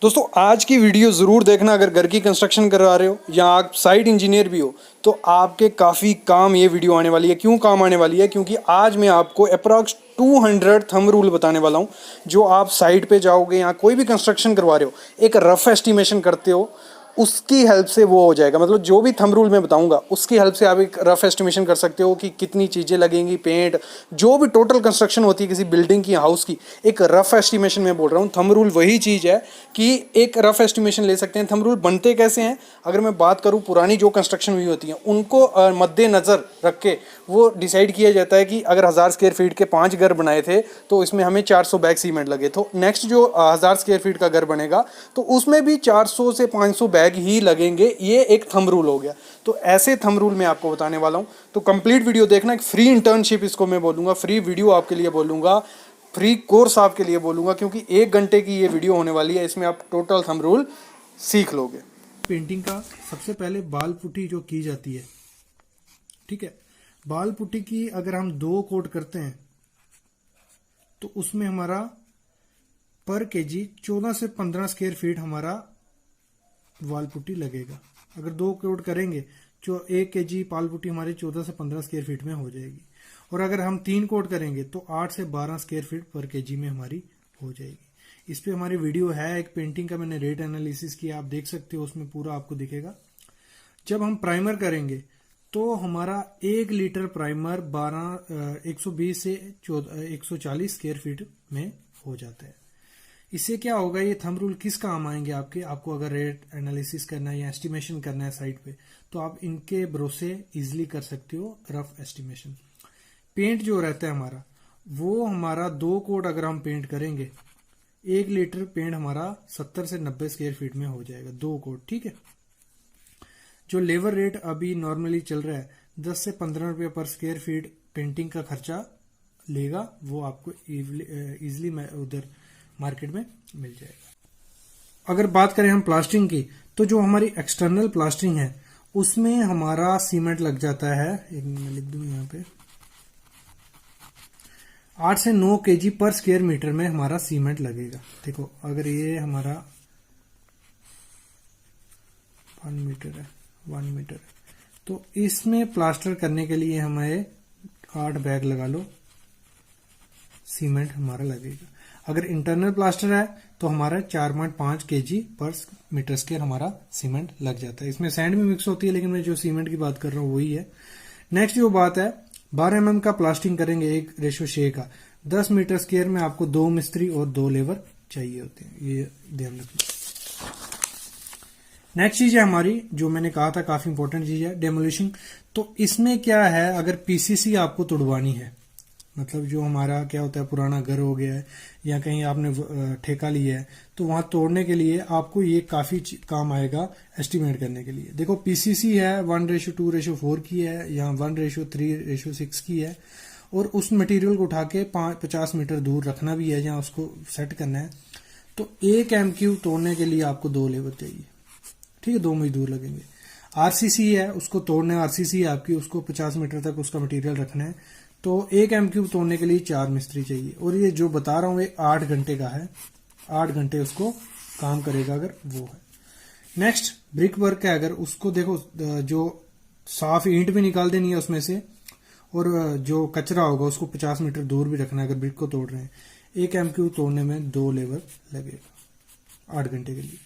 दोस्तों आज की वीडियो ज़रूर देखना। अगर घर की कंस्ट्रक्शन करवा रहे हो या आप साइट इंजीनियर भी हो तो आपके काफ़ी काम ये वीडियो आने वाली है। क्यों काम आने वाली है? क्योंकि आज मैं आपको अप्रॉक्स 200 थंब रूल बताने वाला हूँ जो आप साइट पे जाओगे या कोई भी कंस्ट्रक्शन करवा रहे हो, एक रफ एस्टिमेशन करते हो, उसकी हेल्प से वो हो जाएगा। मतलब जो भी थंब रूल मैं बताऊंगा उसकी हेल्प से आप एक रफ एस्टिमेशन कर सकते हो कि कितनी चीज़ें लगेंगी, पेंट, जो भी टोटल कंस्ट्रक्शन होती है किसी बिल्डिंग की, हाउस की, एक रफ एस्टिमेशन मैं बोल रहा हूँ। थंब रूल वही चीज़ है कि एक रफ एस्टिमेशन ले सकते हैं। थंब रूल बनते कैसे हैं? अगर मैं बात करूँ पुरानी जो कंस्ट्रक्शन हुई होती हैं उनको मद्देनज़र रख के वो डिसाइड किया जाता है कि अगर 1000 स्क्वायर फीट के 5 घर बनाए थे तो इसमें हमें 400 बैग सीमेंट लगे। तो नेक्स्ट जो 1000 स्क्वायर फीट का घर बनेगा तो उसमें भी 400 से 500 बैग ही लगेंगे। ये एक थंब रूल हो गया। तो ऐसे थंब रूल मैं आपको बताने वाला हूँ, तो कंप्लीट वीडियो देखना। एक फ्री इंटर्नशिप इसको मैं बोलूँगा, फ्री वीडियो आपके लिए बोलूँगा, फ्री कोर्स आपके लिए बोलूँगा, क्योंकि 1 घंटे की ये वीडियो होने वाली है। इसमें आप टोटल थंब रूल सीख लोगे। पेंटिंग का सबसे पहले बाल पुट्टी जो की जाती है, ठीक है, बाल पुट्टी की अगर हम 2 कोट करते हैं तो उसमें हमारा पर केजी 14 से 15 स्क्वायर फीट हमारा वाल पुट्टी लगेगा। अगर 2 कोट करेंगे जो 1 केजी पाल पुट्टी हमारी 14 से 15 स्क्वायर फीट में हो जाएगी। और अगर हम 3 कोट करेंगे तो 8 से 12 स्क्वायर फीट पर केजी में हमारी हो जाएगी। इस पे हमारी वीडियो है एक पेंटिंग का, मैंने रेट एनालिसिस किया, आप देख सकते हो, उसमें पूरा आपको दिखेगा। जब हम प्राइमर करेंगे तो हमारा 1 लीटर प्राइमर 120 से 140 स्क्वायर फीट में हो जाता है। इससे क्या होगा, ये थंब रूल किस काम आएंगे आपको अगर रेट एनालिसिस करना है या एस्टिमेशन करना है साइट पे, तो आप इनके भरोसे इजीली कर सकते हो रफ एस्टिमेशन। पेंट जो रहता है हमारा, वो हमारा 2 कोट अगर हम पेंट करेंगे, 1 लीटर पेंट हमारा 70 से 90 स्क्वायर फीट में हो जाएगा, 2 कोट, ठीक है। जो लेबर रेट अभी नॉर्मली चल रहा है 10 से 15 रुपये पर स्क्वायर फीट पेंटिंग का खर्चा लेगा, वो आपको इजिली उधर मार्केट में मिल जाएगा। अगर बात करें हम प्लास्टरिंग की, तो जो हमारी एक्सटर्नल प्लास्टरिंग है उसमें हमारा सीमेंट लग जाता है, एक मैं लिख दूं यहाँ पे, 8 से 9 केजी पर स्क्वायर मीटर में हमारा सीमेंट लगेगा। देखो अगर ये हमारा 1 मीटर है, 1 मीटर है, तो इसमें प्लास्टर करने के लिए हमें 8 बैग लगा लो, सीमेंट हमारा लगेगा। अगर इंटरनल प्लास्टर है तो हमारा 4.5 केजी पर मीटर स्क्वायर हमारा सीमेंट लग जाता है। इसमें सैंड भी मिक्स होती है, लेकिन मैं जो सीमेंट की बात कर रहा हूँ वही है। नेक्स्ट जो बात है, 12 mm का प्लास्टिंग करेंगे 1:6 का, 10 मीटर स्क्वायर में आपको 2 मिस्त्री और 2 लेबर चाहिए होते हैं, ये ध्यान रखना। नेक्स्ट चीज है हमारी, जो मैंने कहा था काफी इंपॉर्टेंट चीज है, डेमोलिशिंग। तो इसमें क्या है, अगर पीसीसी आपको तोड़वानी है, मतलब जो हमारा क्या होता है, पुराना घर हो गया है या कहीं आपने ठेका लिया है, तो वहां तोड़ने के लिए आपको ये काफी काम आएगा एस्टिमेट करने के लिए। देखो पीसीसी है 1:2:4 की है या 1:3:6 की है, और उस मटेरियल को उठा के 50 मीटर दूर रखना भी है या उसको सेट करना है, तो 1 MQ तोड़ने के लिए आपको 2 लेबर चाहिए, ठीक है, 2 मजदूर लगेंगे। आरसीसी है, उसको तोड़ना है, आरसीसी है आपकी, उसको 50 मीटर तक उसका मटेरियल रखना है, तो 1 MQ तोड़ने के लिए 4 मिस्त्री चाहिए। और ये जो बता रहा हूं ये 8 घंटे का है, 8 घंटे उसको काम करेगा अगर वो है। नेक्स्ट ब्रिक वर्क है, अगर उसको देखो, जो साफ ईंट भी निकाल देनी है उसमें से, और जो कचरा होगा उसको 50 मीटर दूर भी रखना है अगर ब्रिक को तोड़ रहे हैं। 1 MQ तोड़ने में 2 लेबर लगेगा 8 घंटे के लिए।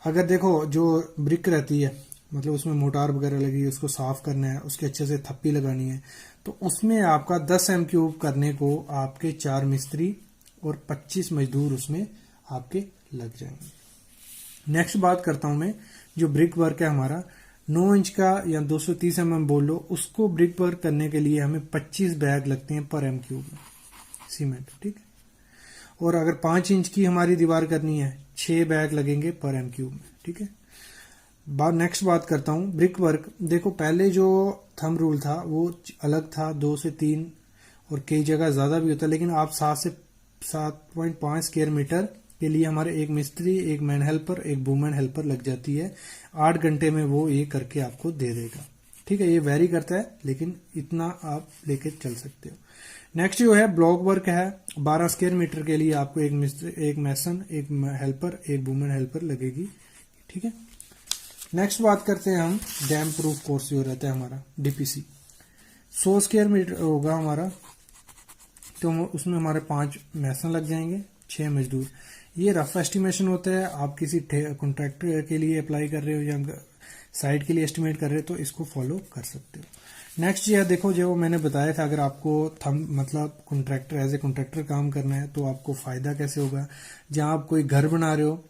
अगर देखो जो ब्रिक रहती है, मतलब उसमें मोटार वगैरह लगी है, उसको साफ करना है, उसके अच्छे से थप्पी लगानी है, तो उसमें आपका 10 MQ करने को आपके 4 मिस्त्री और 25 मजदूर उसमें आपके लग जाएंगे। नेक्स्ट बात करता हूं मैं, जो ब्रिक वर्क है हमारा 9 इंच का या 230 mm बोल लो, उसको ब्रिक वर्क करने के लिए हमें 25 बैग लगते हैं पर MQ में सीमेंट, ठीक है। और अगर 5 इंच की हमारी दीवार करनी है, 6 बैग लगेंगे पर MQ में, ठीक है। नेक्स्ट बात करता हूं ब्रिक वर्क। देखो पहले जो थंब रूल था वो अलग था, 2 से 3 और कई जगह ज्यादा भी होता है, लेकिन आप 7 से 7.5 स्क्वायर मीटर के लिए हमारे 1 मिस्त्री, 1 मैन हेल्पर, 1 वुमेन हेल्पर लग जाती है। 8 घंटे में वो ये करके आपको दे देगा, ठीक है। ये वेरी करता है, लेकिन इतना आप लेके चल सकते हो। नेक्स्ट जो है ब्लॉक वर्क है, 12 स्क्वायर मीटर के लिए आपको एक मैसन, एक हेल्पर, एक वुमेन हेल्पर लगेगी, ठीक है। नेक्स्ट बात करते हैं हम डैम प्रूफ कोर्स जो रहता है हमारा डीपीसी, 100 स्क्वायर मीटर होगा हमारा, तो उसमें हमारे 5 मैसन लग जाएंगे, 6 मजदूर। ये रफ एस्टिमेशन होता है, आप किसी कॉन्ट्रैक्टर के लिए अप्लाई कर रहे हो या साइट के लिए एस्टिमेट कर रहे हो तो इसको फॉलो कर सकते हो। नेक्स्ट ये देखो, जो मैंने बताया था, अगर आपको मतलब कॉन्ट्रैक्टर एज ए कॉन्ट्रैक्टर काम करना है तो आपको फायदा कैसे होगा। जहां आप कोई घर बना रहे हो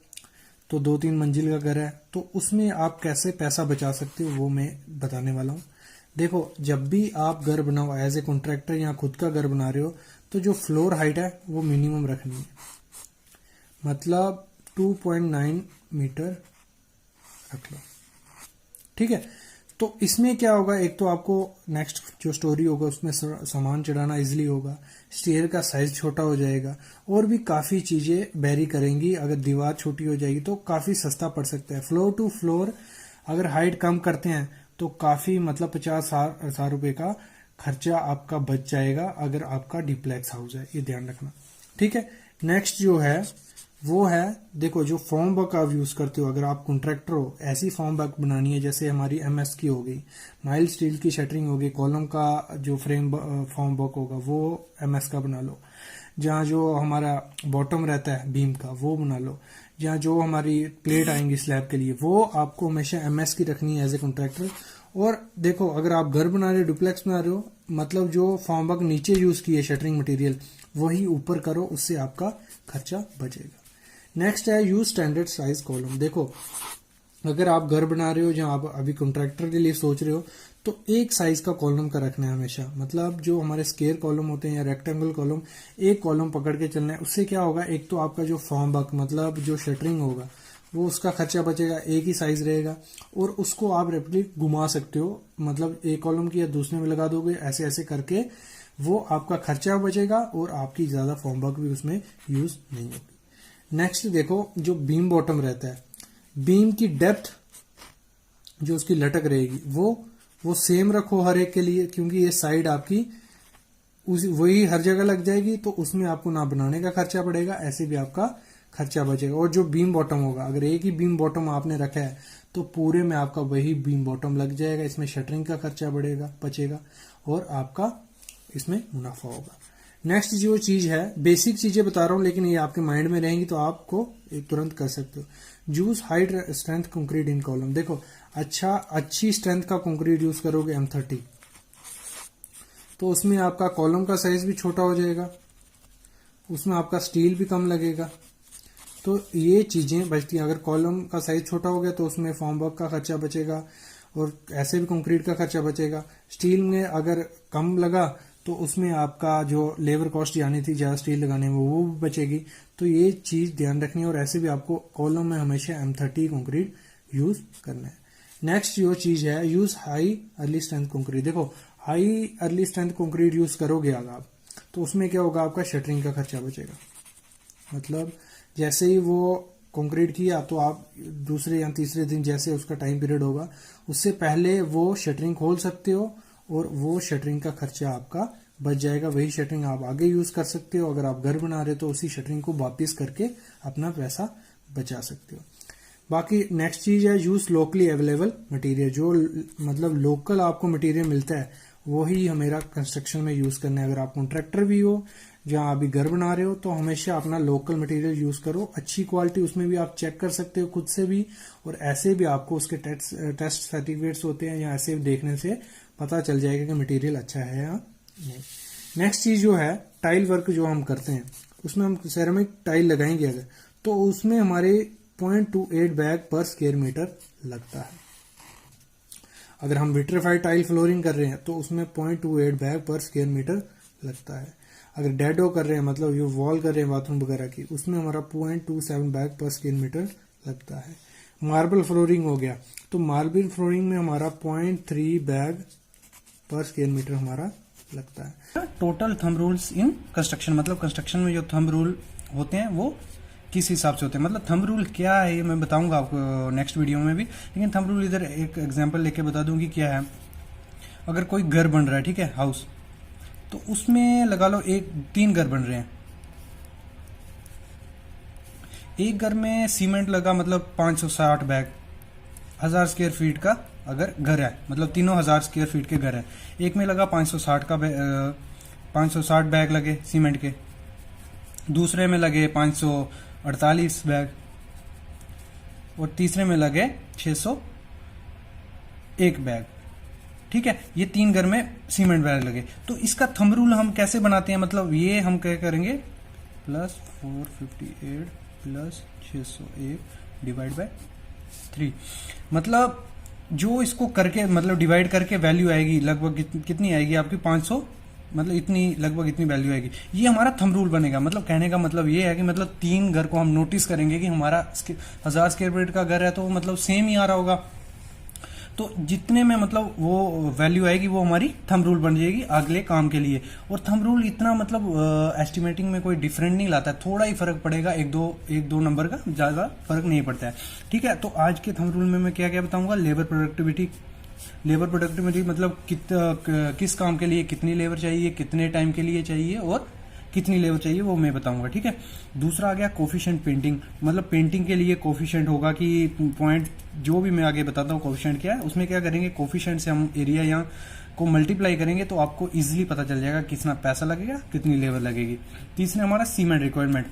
तो 2-3 मंजिल का घर है, तो उसमें आप कैसे पैसा बचा सकते हो वो मैं बताने वाला हूँ। देखो, जब भी आप घर बनाओ एज ए कॉन्ट्रैक्टर या खुद का घर बना रहे हो तो जो फ्लोर हाइट है वो मिनिमम रखनी है, मतलब 2.9 मीटर रख लो, ठीक है। तो इसमें क्या होगा, एक तो आपको नेक्स्ट जो स्टोरी होगा उसमें सामान चढ़ाना इजीली होगा, स्टेयर का साइज छोटा हो जाएगा, और भी काफी चीजें वेरी करेंगी। अगर दीवार छोटी हो जाएगी तो काफी सस्ता पड़ सकता है। फ्लोर टू फ्लोर अगर हाइट कम करते हैं तो काफी मतलब 50,000 रुपए का खर्चा आपका बच जाएगा अगर आपका डिप्लेक्स हाउस है, ये ध्यान रखना, ठीक है। नेक्स्ट जो है वो है, देखो जो फॉर्म वर्क आप यूज करते हो, अगर आप कॉन्ट्रैक्टर हो, ऐसी फॉर्म वर्क बनानी है जैसे हमारी एमएस की हो गई, माइल्ड स्टील की शटरिंग होगी, कॉलम का जो फ्रेम फॉर्म वर्क होगा वो एमएस का बना लो, जहाँ जो हमारा बॉटम रहता है बीम का वो बना लो, जहाँ जो हमारी प्लेट आएंगी स्लैब के लिए वो आपको हमेशा एमएस की रखनी है एज ए कॉन्ट्रैक्टर। और देखो, अगर आप घर बना रहे हो, डुप्लेक्स बना रहे हो, मतलब जो फॉर्म वर्क नीचे यूज किए शटरिंग मटेरियल वही ऊपर करो, उससे आपका खर्चा बचेगा। नेक्स्ट है यूज स्टैंडर्ड साइज कॉलम। देखो, अगर आप घर बना रहे हो जहां आप अभी कॉन्ट्रैक्टर के लिए सोच रहे हो तो एक साइज का कॉलम का रखना है हमेशा, मतलब जो हमारे स्क्वायर कॉलम होते हैं या रेक्टेंगल कॉलम, एक कॉलम पकड़ के चलना है। उससे क्या होगा, एक तो आपका जो फॉर्म वर्क मतलब जो शटरिंग होगा वो उसका खर्चा बचेगा, एक ही साइज रहेगा, और उसको आप रेपिडली घुमा सकते हो, मतलब एक कॉलम की या दूसरे में लगा दोगे, ऐसे ऐसे करके वो आपका खर्चा बचेगा और आपकी ज्यादा फॉर्म वर्क भी उसमें यूज नहीं होगी। नेक्स्ट देखो, जो बीम बॉटम रहता है, बीम की डेप्थ जो उसकी लटक रहेगी वो सेम रखो हर एक के लिए, क्योंकि ये साइड आपकी वही हर जगह लग जाएगी, तो उसमें आपको ना बनाने का खर्चा पड़ेगा, ऐसे भी आपका खर्चा बचेगा। और जो बीम बॉटम होगा, अगर एक ही बीम बॉटम आपने रखा है तो पूरे में आपका वही बीम बॉटम लग जाएगा, इसमें शटरिंग का खर्चा बचेगा और आपका इसमें मुनाफा होगा। नेक्स्ट जो चीज है, बेसिक चीजें बता रहा हूं लेकिन ये आपके माइंड में रहेंगी तो आपको तुरंत कर सकते हो। यूज हाइट स्ट्रेंथ कंक्रीट इन कॉलम। देखो, अच्छी स्ट्रेंथ का कंक्रीट यूज करोगे M30 तो उसमें आपका कॉलम का साइज भी छोटा हो जाएगा, उसमें आपका स्टील भी कम लगेगा, तो ये चीजें बचती हैं। अगर कॉलम का साइज छोटा हो गया तो उसमें फॉर्म वर्क का खर्चा बचेगा और ऐसे भी कंक्रीट का खर्चा बचेगा। स्टील में अगर कम लगा तो उसमें आपका जो लेबर कॉस्ट जानी थी ज्यादा स्टील लगाने में वो भी बचेगी, तो ये चीज ध्यान रखनी है। और ऐसे भी आपको कॉलम में हमेशा M30 कंक्रीट यूज करना है। नेक्स्ट जो चीज है, use high early strength concrete. देखो, high early strength concrete use करोगे अगर आप, तो उसमें क्या होगा, आपका शटरिंग का खर्चा बचेगा, मतलब जैसे ही वो कंक्रीट किया तो आप दूसरे या तीसरे दिन जैसे उसका टाइम पीरियड होगा उससे पहले वो शटरिंग खोल सकते हो और वो शटरिंग का खर्चा आपका बच जाएगा। वही शटरिंग आप आगे यूज कर सकते हो, अगर आप घर बना रहे हो तो उसी शटरिंग को वापिस करके अपना पैसा बचा सकते हो। बाकी नेक्स्ट चीज है, यूज लोकली अवेलेबल मटेरियल। जो मतलब लोकल आपको मटेरियल मिलता है वही हमेरा कंस्ट्रक्शन में यूज करना है। अगर आप कॉन्ट्रैक्टर भी हो जहां अभी घर बना रहे हो तो हमेशा अपना लोकल मटेरियल यूज करो, अच्छी क्वालिटी उसमें भी आप चेक कर सकते हो खुद से भी, और ऐसे भी आपको उसके टेस्ट सर्टिफिकेट्स होते हैं या ऐसे देखने से पता चल जाएगा कि मटेरियल अच्छा है या नहीं। नेक्स्ट चीज जो है, टाइल वर्क जो हम करते हैं उसमें हम सेरेमिक टाइल लगाएंगे अगर, तो उसमें हमारे 0.28 बैग पर स्क्वायर मीटर लगता है। अगर हम विट्रीफाइड टाइल फ्लोरिंग कर रहे हैं तो उसमें 0.28 बैग पर स्क्वायर मीटर लगता है। अगर डेडो कर रहे हैं, मतलब ये वॉल कर रहे हैं बाथरूम वगैरह की, उसमें हमारा 0.27 बैग पर स्क्वायर मीटर लगता है। मार्बल फ्लोरिंग हो गया तो मार्बल फ्लोरिंग में हमारा 0.3 बैग पर स्क्वायर मीटर हमारा लगता है। Total thumb rules in construction, मतलब कंस्ट्रक्शन में जो थंब रूल होते हैं वो किस हिसाब से होते हैं, मतलब थंब रूल क्या है ये मैं बताऊंगा आपको नेक्स्ट वीडियो में भी, लेकिन थंब रूल इधर एक एग्जांपल लेके बता दूंगी क्या है। अगर कोई घर बन रहा है, ठीक है, हाउस, तो उसमें लगा लो 3 घर बन रहे हैं। एक घर में सीमेंट लगा मतलब 560 बैग, 1000 स्क्वायर फीट का अगर घर है, मतलब तीनों 1000 स्क्वायर फीट के घर है। एक में लगा 560 बैग लगे सीमेंट के, दूसरे में लगे 548 बैग, और तीसरे में लगे 601 बैग। ठीक है, ये 3 घर में सीमेंट बैग लगे। तो इसका थंब रूल हम कैसे बनाते हैं, मतलब ये हम क्या करेंगे, प्लस 458 प्लस 601 डिवाइड बाय 3। मतलब जो इसको करके मतलब डिवाइड करके वैल्यू आएगी लगभग कितनी आएगी आपकी 500, मतलब इतनी लगभग इतनी वैल्यू आएगी। ये हमारा थंब रूल बनेगा। मतलब कहने का मतलब ये है कि मतलब 3 घर को हम नोटिस करेंगे कि हमारा 1000 स्क्वायर फीट का घर है तो मतलब सेम ही आ रहा होगा। तो जितने में मतलब वो वैल्यू आएगी वो हमारी थंब रूल बन जाएगी अगले काम के लिए। और थंब रूल इतना मतलब एस्टिमेटिंग में कोई डिफरेंट नहीं लाता है, थोड़ा ही फर्क पड़ेगा, एक दो नंबर का ज्यादा फर्क नहीं पड़ता है। ठीक है, तो आज के थंब रूल में मैं क्या क्या बताऊंगा, लेबर प्रोडक्टिविटी मतलब किस काम के लिए कितनी लेबर चाहिए, कितने टाइम के लिए चाहिए और कितनी लेबर चाहिए वो मैं बताऊंगा। ठीक है, दूसरा आ गया कोफिशिएंट पेंटिंग, मतलब पेंटिंग के लिए कोफिशिएंट होगा कि पॉइंट जो भी मैं आगे बताता हूँ कोफिशिएंट क्या है, उसमें क्या करेंगे कोफिशिएंट से हम एरिया यहाँ को मल्टीप्लाई करेंगे तो आपको इजीली पता चल जाएगा कितना पैसा लगेगा, कितनी लेबर लगेगी। तीसरा हमारा सीमेंट रिक्वायरमेंट,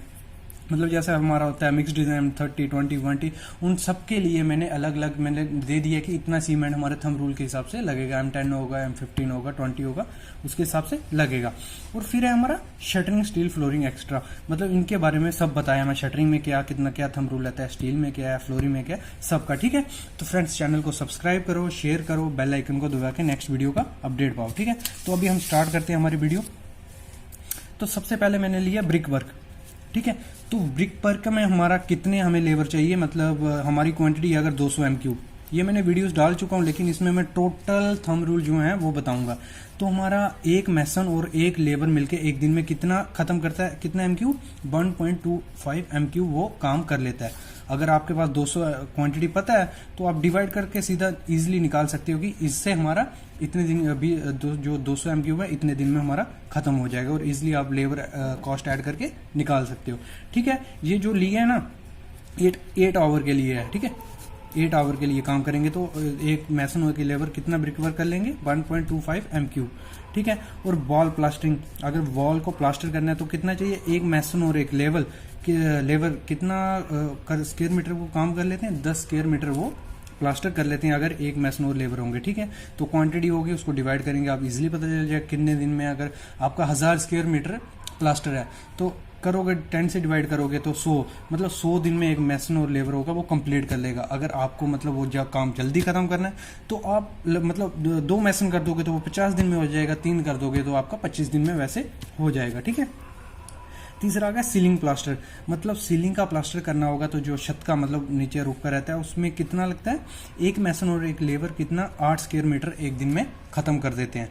मतलब जैसे हमारा होता है मिक्स डिजाइन 30 20 20, उन सब के लिए मैंने अलग अलग मैंने दे दिया कि इतना सीमेंट हमारे थंब रूल के हिसाब से लगेगा, M10 होगा, M15 होगा, 20 होगा, उसके हिसाब से लगेगा। और फिर है हमारा शटरिंग, स्टील, फ्लोरिंग एक्स्ट्रा, मतलब इनके बारे में सब बताया मैं, शटरिंग में क्या कितना क्या थंब रूल रहता है, स्टील में क्या है, फ्लोरिंग में क्या है, सबका। ठीक है, तो फ्रेंड्स चैनल को सब्सक्राइब करो, शेयर करो, बेल आइकन को दबा के नेक्स्ट वीडियो का अपडेट पाओ। ठीक है, तो अभी हम स्टार्ट करते हैं हमारी वीडियो। तो सबसे पहले मैंने लिया ब्रिक वर्क। ठीक है, तो ब्रिक वर्क में हमारा कितने हमें लेबर चाहिए, मतलब हमारी क्वांटिटी अगर 200 M3, ये मैंने वीडियोस डाल चुका हूं लेकिन इसमें मैं टोटल थंब रूल जो है वो बताऊंगा। तो हमारा एक मैसन और एक लेबर मिलके एक दिन में कितना खत्म करता है, कितना MQ, 1.25 MQ वो काम कर लेता है। अगर आपके पास 200 क्वांटिटी पता है तो आप डिवाइड करके सीधा इजीली निकाल सकते हो कि इससे हमारा इतने दिन अभी जो 200 MQ है इतने दिन में हमारा खत्म हो जाएगा, और इजीली आप लेबर कॉस्ट ऐड करके निकाल सकते हो। ठीक है, ये जो लिया है ना 8 आवर के लिए है। ठीक है, 8 आवर के लिए काम करेंगे तो एक मैसन की लेबर कितना ब्रिक वर्क कर लेंगे, 1.25 MQ। ठीक है, और वॉल प्लास्टरिंग, अगर वॉल को प्लास्टर करना है तो कितना चाहिए, एक मैसन और एक लेबर कितना स्क्वायर मीटर वो काम कर लेते हैं, 10 स्क्वायर मीटर वो प्लास्टर कर लेते हैं अगर एक मैसन और लेबर होंगे। ठीक है, तो क्वांटिटी होगी उसको डिवाइड करेंगे, आप इजीली पता चल जाएगा कितने दिन में। अगर आपका 1000 स्क्वायर मीटर प्लास्टर है तो करोगे 10 से डिवाइड करोगे तो 100, मतलब 100 दिन में एक मैसन और लेबर होगा वो कंप्लीट कर लेगा। अगर आपको मतलब वो जब काम जल्दी खत्म करना है तो आप मतलब 2 मैसन कर दोगे तो वो 50 दिन में हो जाएगा, 3 कर दोगे तो आपका 25 दिन में वैसे हो जाएगा। ठीक है, तीसरा आ गया सीलिंग प्लास्टर, मतलब सीलिंग का प्लास्टर करना होगा तो जो छत का मतलब नीचे रूफ का रहता है उसमें कितना लगता है, एक मैसन और एक लेबर कितना 8 स्क्वायर मीटर एक दिन में खत्म कर देते हैं।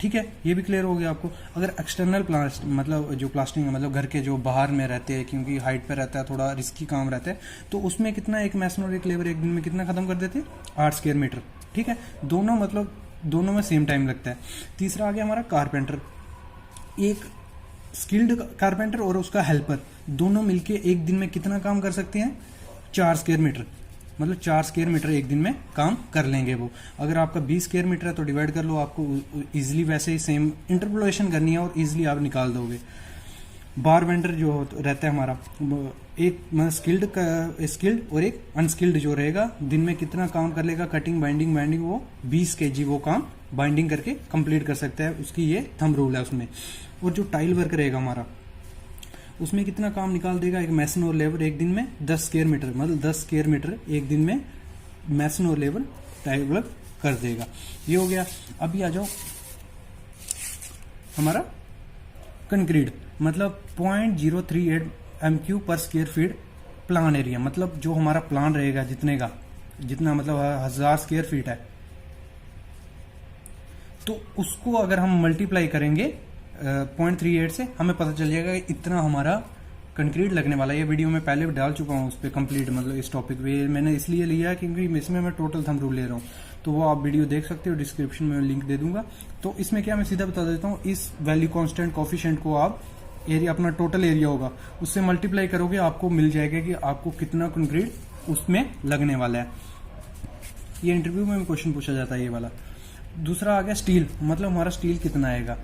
ठीक है, ये भी क्लियर हो गया आपको। अगर एक्सटर्नल प्लास्ट मतलब जो प्लास्टरिंग है, मतलब घर के जो बाहर में रहते हैं क्योंकि हाइट पे रहता है, थोड़ा रिस्की काम रहता है, तो उसमें कितना एक मैसन और एक लेबर एक दिन में कितना खत्म कर देते हैं, 8 स्क्वायर मीटर। ठीक है, दोनों मतलब दोनों में सेम टाइम लगता है। तीसरा आ गया हमारा कारपेंटर, एक स्किल्ड कारपेंटर और उसका हेल्पर दोनों मिलके एक दिन में कितना काम कर सकते हैं, 4 स्क्वायर मीटर, मतलब 4 स्क्वायर मीटर एक दिन में काम कर लेंगे वो। अगर आपका 20 स्क्वायर मीटर है तो डिवाइड कर लो, आपको इजीली वैसे ही सेम इंटरपोलेशन करनी है और इजीली आप निकाल दोगे। बार वेंडर जो रहता है हमारा, एक स्किल्ड और एक अनस्किल्ड जो रहेगा, दिन में कितना काम कर लेगा, कटिंग बाइंडिंग वो 20 kg वो काम बाइंडिंग करके कंप्लीट कर सकता है, उसकी ये थंब रूल है उसमें। और जो टाइल वर्क रहेगा हमारा उसमें कितना काम निकाल देगा, एक मैसन और लेबर एक दिन में 10 स्क्वायर मीटर, मतलब 10 स्क्वायर मीटर एक दिन में मैसन और लेबर टाइल वर्क कर देगा। ये हो गया। अभी आ जाओ हमारा कंक्रीट, मतलब 0.038 MQ पर स्क्वायर फीट प्लान एरिया, मतलब जो हमारा प्लान रहेगा जितना मतलब 1000 स्क्वायर फीट है तो उसको अगर हम मल्टीप्लाई करेंगे 0.38 से हमें पता चल जाएगा कि इतना हमारा कंक्रीट लगने वाला है। ये वीडियो मैं पहले भी डाल चुका हूँ उस पर कंप्लीट, मतलब इस टॉपिक पे मैंने इसलिए लिया है क्योंकि इसमें मैं टोटल थंब रूल ले रहा हूँ, तो वो आप वीडियो देख सकते हो, डिस्क्रिप्शन में लिंक दे दूंगा। तो इसमें क्या, मैं सीधा बता देता हूँ, इस वैल्यू कांस्टेंट कोफिशिएंट को आप एरिया, अपना टोटल एरिया होगा उससे मल्टीप्लाई करोगे, आपको मिल जाएगा कि आपको कितना कंक्रीट उसमें लगने वाला है। ये इंटरव्यू में क्वेश्चन पूछा जाता है ये वाला। दूसरा आ गया स्टील, मतलब हमारा स्टील कितना आएगा,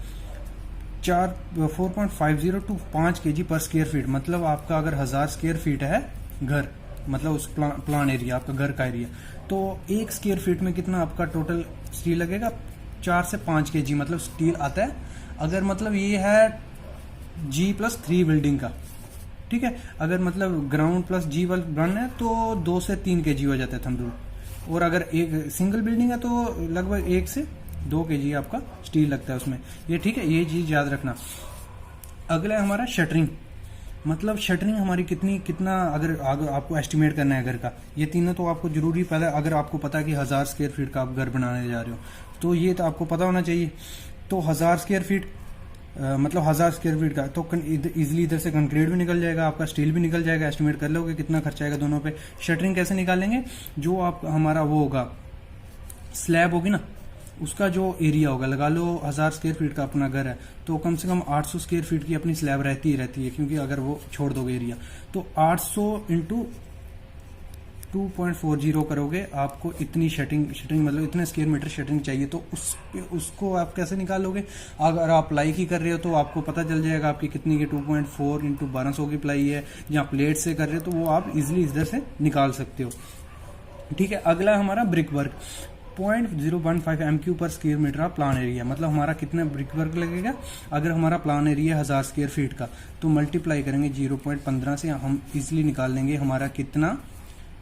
4.50 टू 5 kg पर स्क्वायर फीट। मतलब आपका अगर 1000 स्क्वायर फीट है घर, मतलब उस प्लान एरिया आपका घर का एरिया, तो 1 स्क्वायर फीट में कितना आपका टोटल स्टील लगेगा, 4 से 5 kg मतलब स्टील आता है। अगर मतलब ये है G+3 बिल्डिंग का, ठीक है, अगर मतलब ग्राउंड प्लस G वन है तो 2 से 3 kg हो जाता है थंब रूल। और अगर एक सिंगल बिल्डिंग है तो लगभग 1 से 2 kg आपका स्टील लगता है उसमें, ये ठीक है, ये चीज याद रखना। अगला है हमारा शटरिंग, मतलब शटरिंग हमारी कितना अगर आपको एस्टिमेट करना है घर का, ये तीनों तो आपको जरूरी, पहले अगर आपको पता है कि 1000 स्क्वायर फीट का आप घर बनाने जा रहे हो तो ये तो आपको पता होना चाहिए। तो 1000 स्क्वायर फीट मतलब 1000 स्क्वायर फीट का तो इजिली इधर से कंक्रीट भी निकल जाएगा, आपका स्टील भी निकल जाएगा, एस्टिमेट कर लोगे कितना खर्चा आएगा दोनों पे। शटरिंग कैसे निकालेंगे, जो आप हमारा वो होगा स्लैब होगी ना, उसका जो एरिया होगा, लगा लो 1000 स्क्वायर फीट का अपना घर है तो कम से कम 800 स्क्वायर फीट की अपनी स्लैब रहती है, क्योंकि अगर वो छोड़ दोगे एरिया तो 800 इंटू 2.40 करोगे, आपको इतनी शटरिंग मतलब इतने स्क्वायर मीटर शटरिंग चाहिए। तो उसको आप कैसे निकालोगे, अगर आप प्लाई की कर रहे हो तो आपको पता चल जाएगा आपकी कितनी की 2.4 इंटू 1200 की प्लाई है, या प्लेट से कर रहे हो तो वो आप इजिली इधर से निकाल सकते हो, ठीक है। अगला हमारा ब्रिक वर्क, 0.015 MQ पर square metre of plan area, मतलब हमारा कितना ब्रिक वर्क लगेगा। अगर हमारा प्लान एरिया 1000 स्क्वायर फीट का तो मल्टीप्लाई करेंगे 0.15 से, हम इजिली निकाल लेंगे हमारा कितना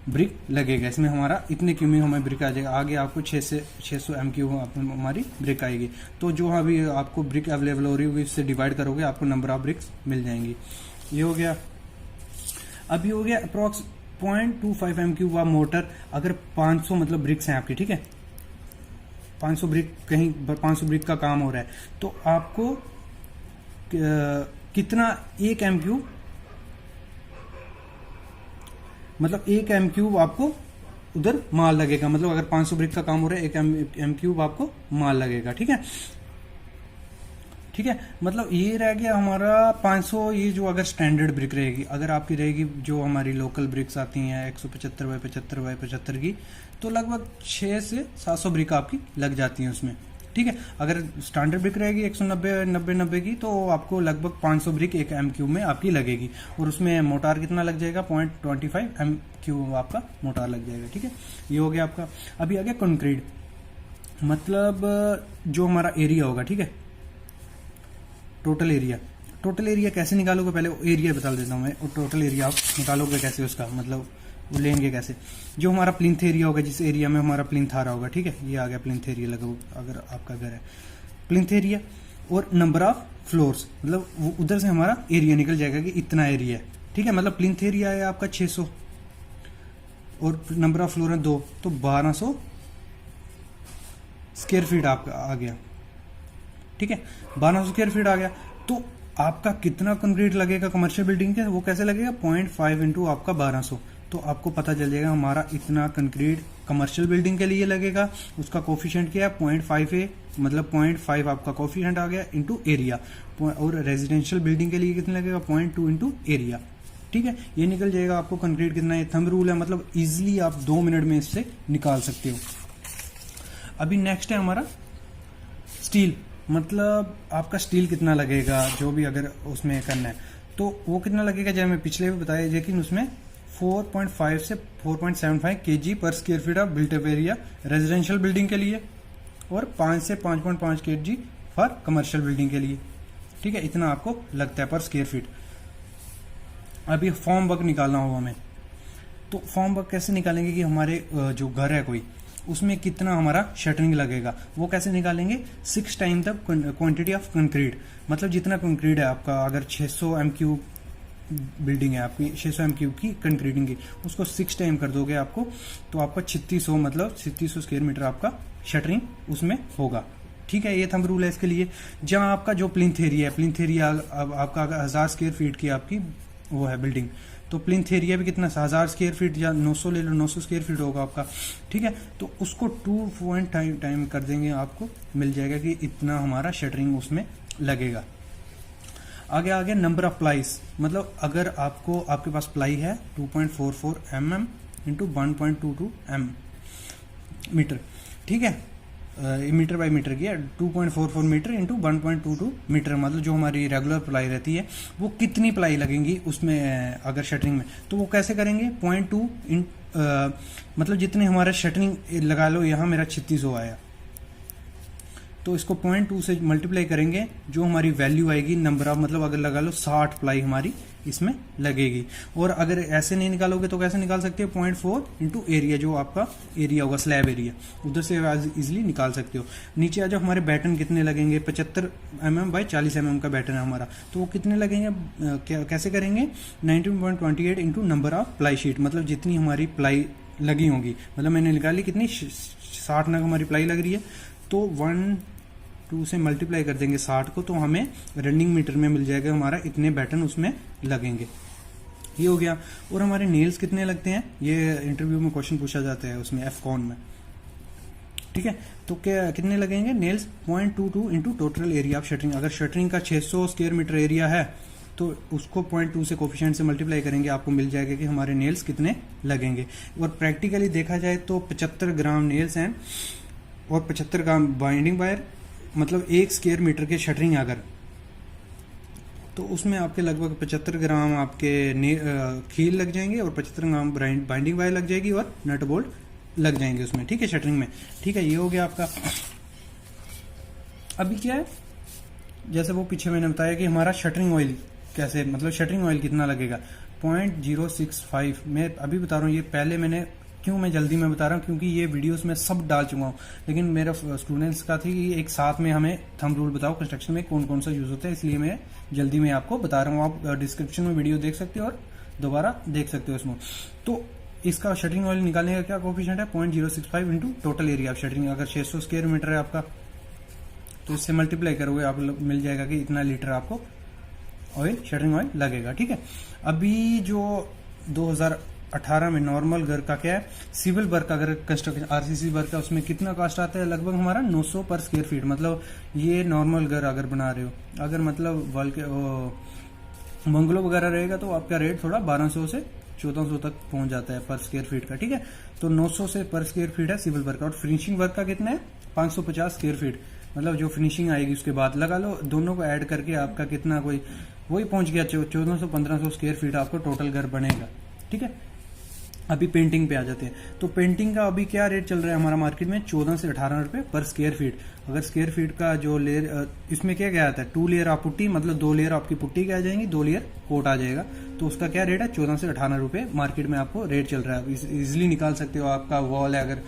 ब्रिक लगेगा। इसमें हमारा इतने क्यूमी हमें ब्रिक आ जाएगा, आगे आपको 600 MQ हमारी ब्रिक आएगी। तो जो अभी आपको ब्रिक अवेलेबल हो रही होगी इससे डिवाइड करोगे, आपको नंबर ऑफ ब्रिक्स मिल जाएंगी। ये हो गया। अभी हो गया अप्रोक्स 0.25 MQ व मोटर, अगर 500 मतलब ब्रिक्स हैं आपकी, ठीक है, 500 ब्रिक, कहीं 500 ब्रिक का काम हो रहा है तो आपको कितना 1 MQ, मतलब 1 MQ आपको उधर माल लगेगा। मतलब अगर 500 ब्रिक का काम हो रहा है 1 MQ आपको माल लगेगा, ठीक है, ठीक है। मतलब ये रह गया हमारा 500, ये जो अगर स्टैंडर्ड ब्रिक रहेगी, अगर आपकी रहेगी जो हमारी लोकल ब्रिक्स आती हैं 175 बाई 75 बाई 75 की, तो लगभग 6 से 700 ब्रिक आपकी लग जाती हैं उसमें, ठीक है। अगर स्टैंडर्ड ब्रिक रहेगी 190 की तो आपको लगभग 500 ब्रिक 1 MQ में आपकी लगेगी, और उसमें मोटार कितना लग जाएगा, 0.25 MQ आपका मोटार लग जाएगा, ठीक है। ये हो गया आपका। अभी आ गया कंक्रीट, मतलब जो हमारा एरिया होगा, ठीक है, टोटल एरिया कैसे निकालोगे, पहले एरिया बता देता हूँ मैं। टोटल एरिया आप निकालोगे कैसे उसका, मतलब वो लेंगे कैसे, जो हमारा प्लिंथ एरिया होगा, जिस एरिया में हमारा प्लिंथ आ रहा होगा, ठीक है, ये आ गया प्लिंथ एरिया लगभग, अगर आपका घर है प्लिंथ एरिया, और नंबर ऑफ फ्लोर्स, मतलब वो उधर से हमारा एरिया निकल जाएगा कि इतना एरिया है, ठीक है। मतलब प्लिंथ एरिया है आपका 600 और नंबर ऑफ फ्लोर है 2, तो 1200 स्क्वायर फीट आपका आ गया, ठीक है, 1200 स्क्वायर फीट आ गया। तो आपका कितना कंक्रीट लगेगा कमर्शियल बिल्डिंग के, वो कैसे लगेगा, 0.5 इंटू आपका 1200, तो आपको पता चल जाएगा हमारा इतना कंक्रीट कमर्शियल बिल्डिंग के लिए लगेगा। उसका कोफिशिएंट क्या है, 0.5 है, मतलब 0.5 आपका कोफिशिएंट आ गया इंटू एरिया। और रेजिडेंशियल बिल्डिंग के लिए कितना लगेगा, 0.2 इंटू एरिया, ठीक है। ये निकल जाएगा आपको कंक्रीट कितना है। थंब रूल है, मतलब इजिली आप 2 मिनट में इससे निकाल सकते हो। अभी नेक्स्ट है हमारा स्टील, मतलब आपका स्टील कितना लगेगा, जो भी अगर उसमें करना है तो वो कितना लगेगा, जैसे मैं पिछले भी बताया, लेकिन उसमें 4.5 से 4.75 kg पर square feet of built up area residential building के लिए, और 5 से 5.5 kg फॉर कमर्शियल बिल्डिंग के लिए, ठीक है, इतना आपको लगता है पर स्क्वायर फीट। अभी फॉर्म वर्क निकालना होगा हमें, तो फॉर्म वर्क कैसे निकालेंगे कि हमारे जो घर है कोई, उसमें कितना हमारा शटरिंग लगेगा, वो कैसे निकालेंगे, 6 time the quantity of concrete, मतलब जितना कंक्रीट है आपका, अगर 600 MQ बिल्डिंग है आपकी, 600 MQ की कंक्रीटिंग की, उसको 6 टाइम कर दोगे आपको, तो आपका 3600 मतलब 3600 स्क्वायर मीटर आपका शटरिंग उसमें होगा, ठीक है। ये थंब रूल है इसके लिए। जहां आपका जो प्लिंथ एरिया है, प्लिंथ एरिया अब आपका 1000 स्क्वायर फीट की आपकी वो है बिल्डिंग। तो प्लिंथ एरिया भी कितना 1000 स्क्वायर फीट या 900 ले लो, 900 स्क्वायर फीट होगा आपका, ठीक है। तो उसको 2 टाइम कर देंगे, आपको मिल जाएगा कि इतना हमारा शटरिंग उसमें लगेगा। आगे आगे नंबर ऑफ प्लाईज, मतलब अगर आपको आपके पास प्लाई है 2.44 mm इंटू 1.22 मीटर, ठीक है, मीटर बाई मीटर की है, 2.44 मीटर इंटू 1.22 मीटर, मतलब जो हमारी रेगुलर प्लाई रहती है वो कितनी प्लाई लगेंगी उसमें अगर शटरिंग में, तो वो कैसे करेंगे 0.2 मतलब जितने हमारा शटरिंग लगा लो, यहाँ मेरा 3600 आया, तो इसको 0.2 से मल्टीप्लाई करेंगे, जो हमारी वैल्यू आएगी नंबर ऑफ, मतलब अगर लगा लो 60 प्लाई हमारी इसमें लगेगी। और अगर ऐसे नहीं निकालोगे तो कैसे निकाल सकते हो 0.4 इंटू एरिया, जो आपका एरिया होगा स्लैब एरिया, उधर से इजिली निकाल सकते हो। नीचे आ जाओ, हमारे बैटन कितने लगेंगे 75 mm बाई 40 mm का बैटन है हमारा, तो वो कितने लगेंगे, कैसे करेंगे 19.28 into number of ply sheet, मतलब जितनी हमारी प्लाई लगी होगी, मतलब मैंने निकाली कितनी 60 नग हमारी प्लाई लग रही है, तो 1.2 से मल्टीप्लाई कर देंगे 60 को, तो हमें रनिंग मीटर में मिल जाएगा हमारा इतने बैटन उसमें लगेंगे। ये हो गया। और हमारे नेल्स कितने लगते हैं, ये इंटरव्यू में क्वेश्चन पूछा जाता है उसमें F-कॉन में, ठीक है। तो क्या कितने लगेंगे nails 0.22 into total area of shuttering, अगर शटरिंग का 600 स्क्वायर मीटर एरिया है तो उसको 0.2 से कोफिशिएंट से मल्टीप्लाई करेंगे, आपको मिल जाएगा कि हमारे नेल्स कितने लगेंगे। और प्रैक्टिकली देखा जाए तो 75 ग्राम नेल्स हैं और 75 ग्राम बाइंडिंग वायर, मतलब 1 स्क्वायर मीटर के शटरिंग अगर, तो उसमें आपके लगभग 75 ग्राम आपके खील लग जाएंगे और 75 ग्राम बाइंडिंग वायर लग जाएगी और नट बोल्ट लग जाएंगे उसमें, ठीक है, शटरिंग में, ठीक है। ये हो गया आपका। अभी क्या है, जैसे वो पीछे मैंने बताया कि हमारा शटरिंग ऑयल कैसे, मतलब शटरिंग ऑयल कितना लगेगा 0.065, मैं अभी बता रहा हूँ, ये पहले मैंने क्यों मैं जल्दी में बता रहा हूँ क्योंकि ये वीडियोस में सब डाल चुका हूँ, लेकिन मेरा स्टूडेंट्स का थी कि एक साथ में हमें थंब रूल बताओ कंस्ट्रक्शन में कौन कौन सा यूज होता है, इसलिए मैं जल्दी में आपको बता रहा हूँ। आप डिस्क्रिप्शन में वीडियो देख सकते हो और दोबारा देख सकते हो इसमें। तो इसका शटरिंग ऑयल निकालने का क्या कोफिशिएंट है 0.065 into total area of shuttering, अगर 600 स्क्वायर मीटर है आपका तो इससे मल्टीप्लाई करोगे, आप मिल जाएगा कि इतना लीटर आपको ऑयल शटरिंग ऑयल लगेगा, ठीक है। अभी जो 2018 में नॉर्मल घर का क्या है, सिविल वर्क का अगर कंस्ट्रक्शन आरसीसी वर्क का, उसमें कितना कॉस्ट आता है लगभग हमारा 900 पर स्क्वायर फीट, मतलब ये नॉर्मल घर अगर बना रहे हो, अगर मतलब बंगलो वगैरह रहेगा तो आपका रेट थोड़ा 1200 से 1400 तक पहुंच जाता है पर स्क्वायर फीट का, ठीक है। तो 900 से पर स्क्वायर फीट है सिविल वर्क का, और फिनिशिंग वर्क का कितना है 550 स्क्वायर फीट, मतलब जो फिनिशिंग आएगी उसके बाद लगा लो, दोनों को ऐड करके आपका कितना कोई वही पहुंच गया 1400-1500 स्क्वायर फीट आपको टोटल घर बनेगा, ठीक है। अभी पेंटिंग पे आ जाते हैं, तो पेंटिंग का अभी क्या रेट चल रहा है हमारा मार्केट में 14 से 18 रुपए पर स्क्वायर फीट। अगर स्क्वायर फीट का जो लेयर, इसमें क्या क्या आता है 2 लेयर आप पुट्टी, मतलब 2 लेयर आपकी पुट्टी की आ जाएंगी, 2 लेयर कोट आ जाएगा, तो उसका क्या रेट है 14 से 18 रुपए मार्केट में आपको रेट चल रहा है। इजिली निकाल सकते हो, आपका वॉल है अगर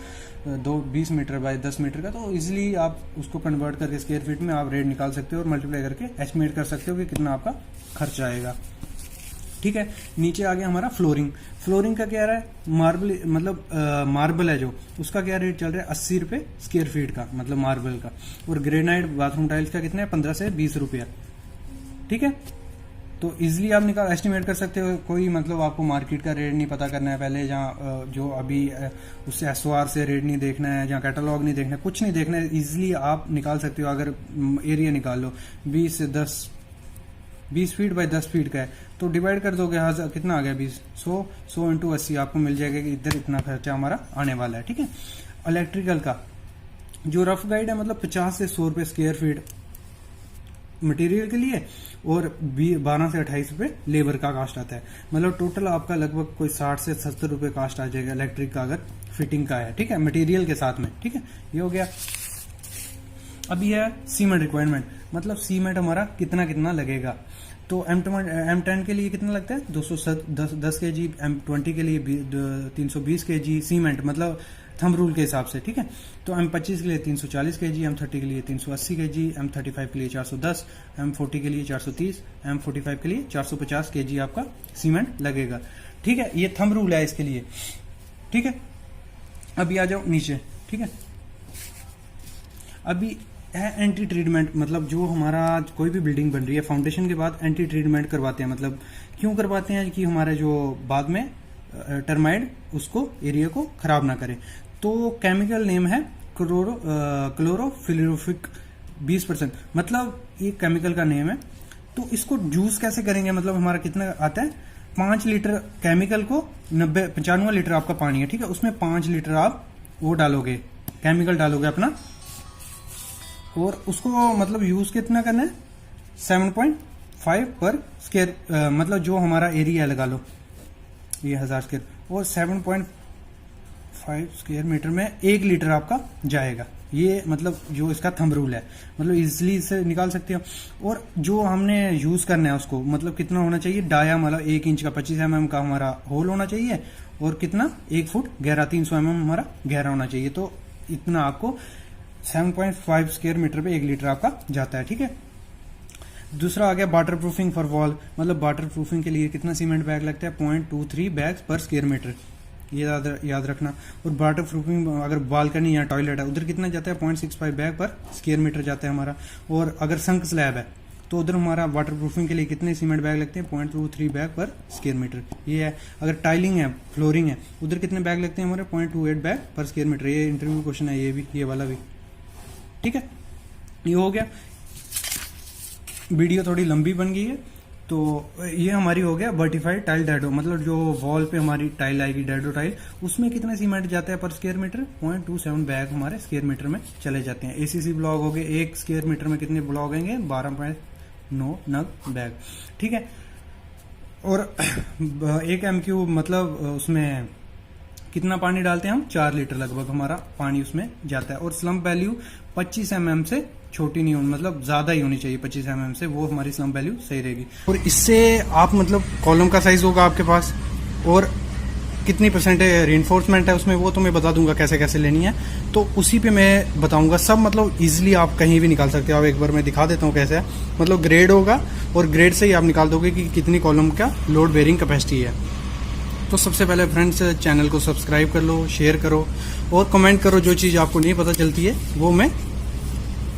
20 मीटर बाय 10 मीटर का, तो इजिली आप उसको कन्वर्ट करके स्क्वायर फीट में आप रेट निकाल सकते हो और मल्टीप्लाई करके एस्टिमेट कर सकते हो कि कितना आपका खर्चा आएगा, ठीक है। नीचे आ गया हमारा फ्लोरिंग। फ्लोरिंग का क्या रहा है, मार्बल, मतलब मार्बल है जो, उसका क्या रेट चल रहा है 80 रुपए स्क्वायर फीट का, मतलब मार्बल का। और ग्रेनाइट बाथरूम टाइल्स का कितना है 15 से 20 रुपया, ठीक है। तो इजिली आप निकाल एस्टिमेट कर सकते हो, कोई मतलब आपको मार्केट का रेट नहीं पता करना है पहले, जहाँ जो अभी उससे एसओआर से रेट नहीं देखना है, जहाँ कैटलॉग नहीं देखना है, कुछ नहीं देखना है, इजिली आप निकाल सकते हो। अगर एरिया निकाल लो 20 फीट बाय 10 फीट का है तो डिवाइड कर दोगे, कितना आ गया 100 इंटू 80, आपको मिल जाएगा कि इधर इतना खर्चा हमारा आने वाला है, ठीक है। इलेक्ट्रिकल का जो रफ गाइड है, मतलब 50 से 100 रुपए स्क्वायर फीट मटेरियल के लिए और 12 से 28 रुपए लेबर का कास्ट आता है, मतलब टोटल आपका लगभग कोई 60 से 70 रुपए कास्ट आ जाएगा इलेक्ट्रिक का अगर फिटिंग का है, ठीक है, मटेरियल के साथ में, ठीक है। ये हो गया। अभी है सीमेंट रिक्वायरमेंट, मतलब सीमेंट हमारा कितना कितना लगेगा। तो M10 के लिए कितना लगता है 210 kg, M20 के लिए 320 kg सीमेंट, मतलब थंब रूल के हिसाब से, ठीक है। तो M25 के लिए 340 kg, M30 के लिए 380 kg, M35 के लिए 410, M40 के लिए 430, M45 के लिए 450 kg आपका सीमेंट लगेगा, ठीक है। ये थंब रूल है इसके लिए, ठीक है। अभी आ जाओ नीचे, ठीक है। अभी एंटी ट्रीटमेंट, मतलब जो हमारा कोई भी बिल्डिंग बन रही है फाउंडेशन के बाद एंटी ट्रीटमेंट करवाते हैं। मतलब क्यों करवाते हैं कि हमारे जो बाद में टर्माइड उसको एरिया को खराब ना करे। तो केमिकल नेम है क्लोरोफिलोरिक 20%, मतलब ये केमिकल का नेम है। तो इसको जूस कैसे करेंगे, मतलब हमारा कितना आता है 5 लीटर केमिकल को 95 लीटर आपका पानी है, ठीक है, उसमें 5 लीटर आप वो डालोगे, केमिकल डालोगे अपना, और उसको मतलब यूज कितना करना है 7.5 पर स्क्वायर, मतलब जो हमारा एरिया लगा लो ये 1000 स्क्वायर, और 7.5 स्क्वायर मीटर में 1 लीटर आपका जाएगा। ये मतलब जो इसका थंब रूल है, मतलब इजिली इसे निकाल सकते हो। और जो हमने यूज करना है उसको मतलब कितना होना चाहिए, डाया मतलब 1 इंच का 25 mm का हमारा होल होना चाहिए, और कितना 1 फुट गहरा 300 mm हमारा गहरा होना चाहिए। तो इतना आपको 7.5 स्क्वायर मीटर पे 1 लीटर आपका जाता है, ठीक है। दूसरा आ गया वाटर प्रूफिंग फॉर वॉल, मतलब वाटर प्रूफिंग के लिए कितना सीमेंट बैग लगता है 0.23 बैग्स पर स्क्वायर मीटर, ये याद रखना। और वाटर प्रूफिंग अगर बालकनी या टॉयलेट है उधर कितना जाता है 0.65 बैग पर स्क्वायर मीटर जाता है हमारा। और अगर संक स्लैब है तो उधर हमारा वाटर प्रूफिंग के लिए कितने सीमेंट बैग लगते हैं 0.23 बैग पर स्क्वायर मीटर, ये है। अगर टाइलिंग है, फ्लोरिंग है, उधर कितने बैग लगते हैं हमारे 0.28 बैग पर स्क्वायर मीटर, ये इंटरव्यू क्वेश्चन है, ये भी, ये वाला भी, ठीक है। ये हो गया, वीडियो थोड़ी लंबी बन गई है। तो ये हमारी हो गया वर्टिफाइड टाइल डैडो, मतलब जो वॉल पे हमारी टाइल आएगी डैडो टाइल, उसमें कितना सीमेंट जाता है पर स्क्वायर मीटर 0.27 बैग हमारे स्क्वायर मीटर में चले जाते हैं। एसीसी ब्लॉक हो गए, 1 स्क्वायर मीटर में कितने ब्लॉक आएंगे 12.9 नग बैग, ठीक है। और 1 MQ मतलब उसमें कितना पानी डालते हैं हम 4 लीटर लगभग हमारा पानी उसमें जाता है। और स्लम्प वैल्यू 25 mm से छोटी नहीं होनी, मतलब ज्यादा ही होनी चाहिए 25 mm से, वो हमारी स्लम्प वैल्यू सही रहेगी। और इससे आप मतलब कॉलम का साइज होगा आपके पास, और कितनी परसेंट रीइंफोर्समेंट है उसमें वो तो मैं बता दूंगा कैसे कैसे लेनी है, तो उसी पे मैं बताऊंगा सब। मतलब इजीली आप कहीं भी निकाल सकते हो। आप एक बार मैं दिखा देता हूँ कैसे है, मतलब ग्रेड होगा और ग्रेड से ही आप निकाल दोगे कि कितनी कॉलम का लोड बेयरिंग कैपेसिटी है। तो सबसे पहले फ्रेंड्स चैनल को सब्सक्राइब कर लो, शेयर करो और कमेंट करो। जो चीज़ आपको नहीं पता चलती है वो मैं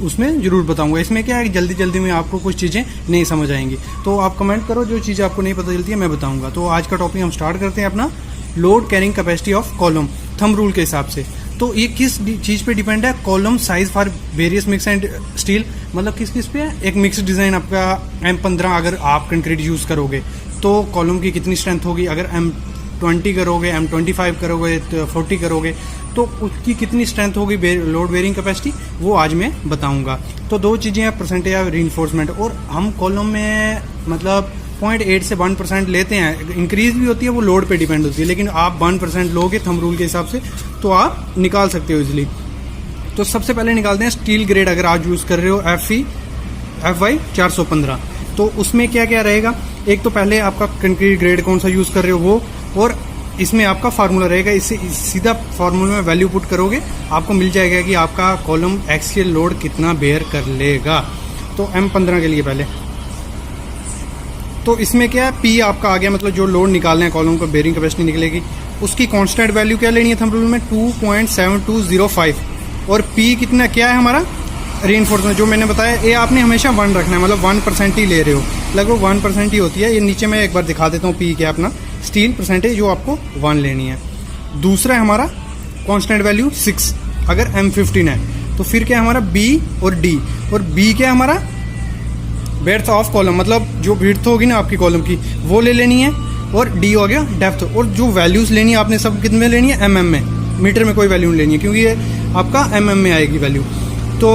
उसमें जरूर बताऊंगा। इसमें क्या है जल्दी जल्दी में आपको कुछ चीज़ें नहीं समझ आएंगी, तो आप कमेंट करो, जो चीज़ आपको नहीं पता चलती है मैं बताऊंगा। तो आज का टॉपिक हम स्टार्ट करते हैं अपना load carrying capacity of column thumb rule के हिसाब से। तो ये किस चीज़ पे डिपेंड है, column size for various mix and steel, मतलब किस किस पे है। एक मिक्स डिजाइन आपका M15 अगर आप कंक्रीट यूज करोगे तो कॉलम की कितनी स्ट्रेंथ होगी, अगर M20 करोगे, M25 करोगे, 40 करोगे तो उसकी कितनी स्ट्रेंथ होगी लोड बेयरिंग कैपेसिटी, वो आज मैं बताऊंगा। तो दो चीज़ें हैं, परसेंटेज ऑफ रीइंफोर्समेंट, और हम कॉलम में मतलब 0.8 से 1% लेते हैं, इंक्रीज भी होती है, वो लोड पे डिपेंड होती है, लेकिन आप 1% लोगे थंब रूल के हिसाब से तो आप निकाल सकते हो इजिली। तो सबसे पहले निकालते हैं स्टील ग्रेड, अगर आप यूज़ कर रहे हो FY 415, तो उसमें क्या क्या रहेगा। एक तो पहले आपका कंक्रीट ग्रेड कौन सा यूज़ कर रहे हो वो, और इसमें आपका फार्मूला रहेगा, इससे सीधा फार्मूला में वैल्यू पुट करोगे आपको मिल जाएगा कि आपका कॉलम एक्सियल लोड कितना बेयर कर लेगा। तो M15 के लिए पहले तो इसमें क्या है, P आपका आ गया, मतलब जो लोड निकालना है कॉलम को बेयरिंग कैपेसिटी निकलेगी, उसकी कांस्टेंट वैल्यू क्या लेनी है थंब रूल में 2.7205, और P कितना क्या है हमारा रीइंफोर्समेंट जो मैंने बताया, ये आपने हमेशा 1 रखना है, मतलब 1% ही ले रहे हो, लगभग 1% ही होती है। ये नीचे मैं एक बार दिखा देता हूँ P क्या अपना स्टील परसेंटेज जो आपको 1 लेनी है। दूसरा है हमारा कांस्टेंट वैल्यू 6, अगर M15 है तो फिर क्या है हमारा B और D, और B क्या है हमारा ब्रेड्थ ऑफ कॉलम, मतलब जो ब्रेड्थ होगी ना आपकी कॉलम की वो ले लेनी है, और D हो गया डेप्थ, और जो वैल्यूज लेनी है आपने सब कितने में लेनी है mm में, मीटर में कोई वैल्यू नहीं लेनी है क्योंकि ये आपका mm में आएगी वैल्यू। तो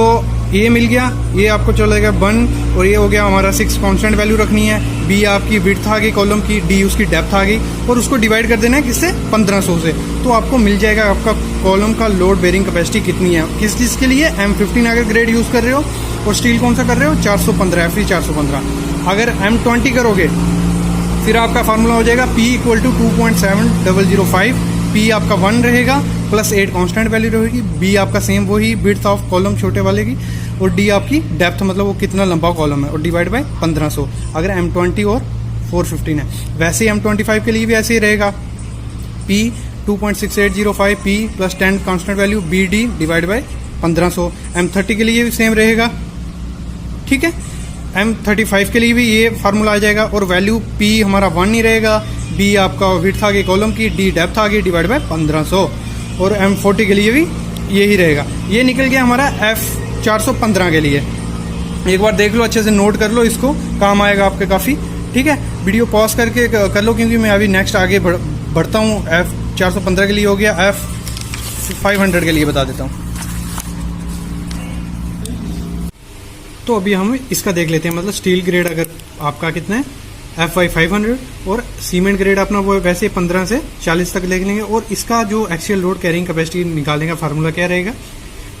ये मिल गया, ये आपको चलेगा 1, और ये हो गया हमारा 6 कांस्टेंट वैल्यू रखनी है। B आपकी विड्थ आ गई कॉलम की, D उसकी डेप्थ आ गई, और उसको डिवाइड कर देना है किससे 1500 से, तो आपको मिल जाएगा आपका कॉलम का लोड बेयरिंग कैपेसिटी कितनी है, किस चीज़ के लिए M15 अगर ग्रेड यूज़ कर रहे हो, और स्टील कौन सा कर रहे हो 415 FE 415। अगर M20 करोगे फिर आपका फार्मूला हो जाएगा P = 2.7005, P आपका 1 रहेगा प्लस 8 कांस्टेंट वैल्यू रहेगी, B आपका सेम वही विड्थ ऑफ कॉलम छोटे वाले की, और D आपकी डेप्थ मतलब वो कितना लंबा कॉलम है, और डिवाइड बाय 1500 अगर M20 और 415 है। वैसे ही M25 के लिए भी ऐसे ही रहेगा, P 2.6805, P plus 10 constant value, BD divide by 1500। M30 के लिए भी सेम रहेगा, ठीक है। M35 के लिए भी ये फार्मूला आ जाएगा और वैल्यू P हमारा 1 नहीं रहेगा, B आपका विड्थ आ गई कॉलम की, D डेप्थ आ गई डिवाइड बाय 1500 और M40 के लिए भी यही रहेगा। ये निकल गया हमारा F415 के लिए। एक बार देख लो, अच्छे से नोट कर लो, इसको काम आएगा आपके काफ़ी, ठीक है। वीडियो पॉज करके कर लो क्योंकि मैं अभी नेक्स्ट आगे बढ़ता हूँ। F415 के लिए हो गया, F500 के लिए बता देता हूँ। तो अभी हम इसका देख लेते हैं, मतलब स्टील ग्रेड अगर आपका कितना है FY500 और सीमेंट ग्रेड अपना वो वैसे 15 से 40 तक देख लेंगे। और इसका जो एक्सियल लोड कैरिंग कैपेसिटी निकालने का फार्मूला क्या रहेगा,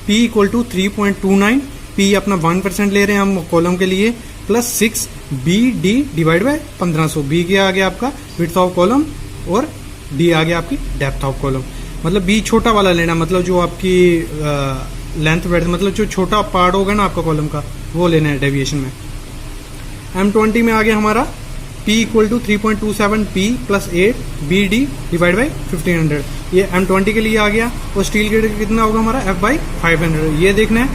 P = 3.29, P अपना 1% ले रहे हैं हम कॉलम के लिए, plus 6 BD divide by 1500। B क्या आ गया आपका विड्थ ऑफ कॉलम और D आ गया आपकी डेप्थ ऑफ कॉलम। मतलब B छोटा वाला लेना, मतलब जो आपकी लेंथ ब्रेड्थ, मतलब जो छोटा पार्ट होगा ना आपका कॉलम का, वो लेना है डेविएशन में। M20 में आ गया हमारा P = 3.27 P + 8 BD divide by 1500। ये M20 के लिए आ गया। और स्टील ग्रेड कितना होगा हमारा F/500, ये देखना है।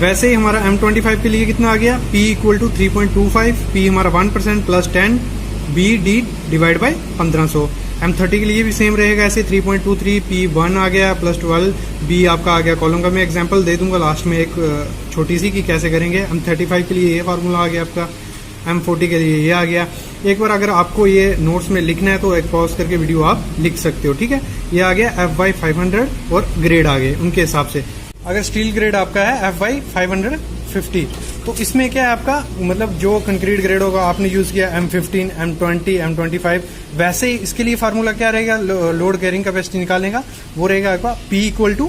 वैसे ही हमारा M25 के लिए कितना आ गया, P = 3.25, P हमारा 1% plus 10 BD divide by 1500। M30 के लिए भी सेम रहेगा ऐसे 3.23, P 1 आ गया प्लस 12 B आपका आ गया कॉलम का। मैं एग्जांपल दे दूंगा लास्ट में एक छोटी सी कि कैसे करेंगे। M35 के लिए ये फार्मूला आ गया आपका, M40 के लिए ये आ गया। एक बार अगर आपको ये नोट्स में लिखना है तो एक पॉज करके वीडियो आप लिख सकते हो, ठीक है। ये आ गया F/500 और ग्रेड आ गए उनके हिसाब से। अगर स्टील ग्रेड आपका है F/550, तो इसमें क्या है आपका, मतलब जो कंक्रीट ग्रेड होगा आपने यूज किया M15, M20, M25, वैसे ही इसके लिए फार्मूला क्या रहेगा लोड कैरिंग कैपेसिटी निकालने का, वो रहेगा आपका P =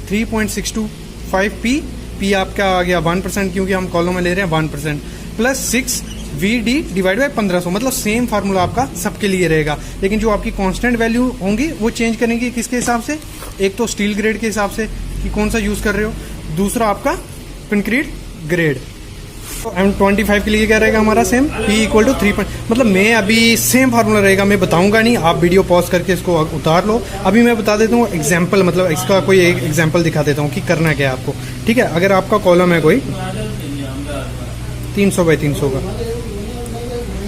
3.625 P आपका आ गया 1% क्योंकि हम कॉलम में ले रहे हैं 1%, प्लस 6 VD डिवाइड बाई 1500। मतलब सेम फार्मूला आपका सबके लिए रहेगा, लेकिन जो आपकी कांस्टेंट वैल्यू होंगी वो चेंज करेंगे किसके हिसाब से, एक तो स्टील ग्रेड के हिसाब से कि कौन सा यूज कर रहे हो, दूसरा आपका कंक्रीट ग्रेड। तो M25 के लिए क्या रहेगा हमारा सेम P = 3. मतलब मैं अभी सेम फार्मूला रहेगा, मैं बताऊंगा नहीं, आप वीडियो पॉज करके इसको उतार लो। अभी मैं बता देता हूँ एग्जाम्पल, मतलब इसका कोई एक एग्जाम्पल दिखा देता हूँ कि करना क्या है आपको, ठीक है। अगर आपका कॉलम है कोई 300 बाई 300 का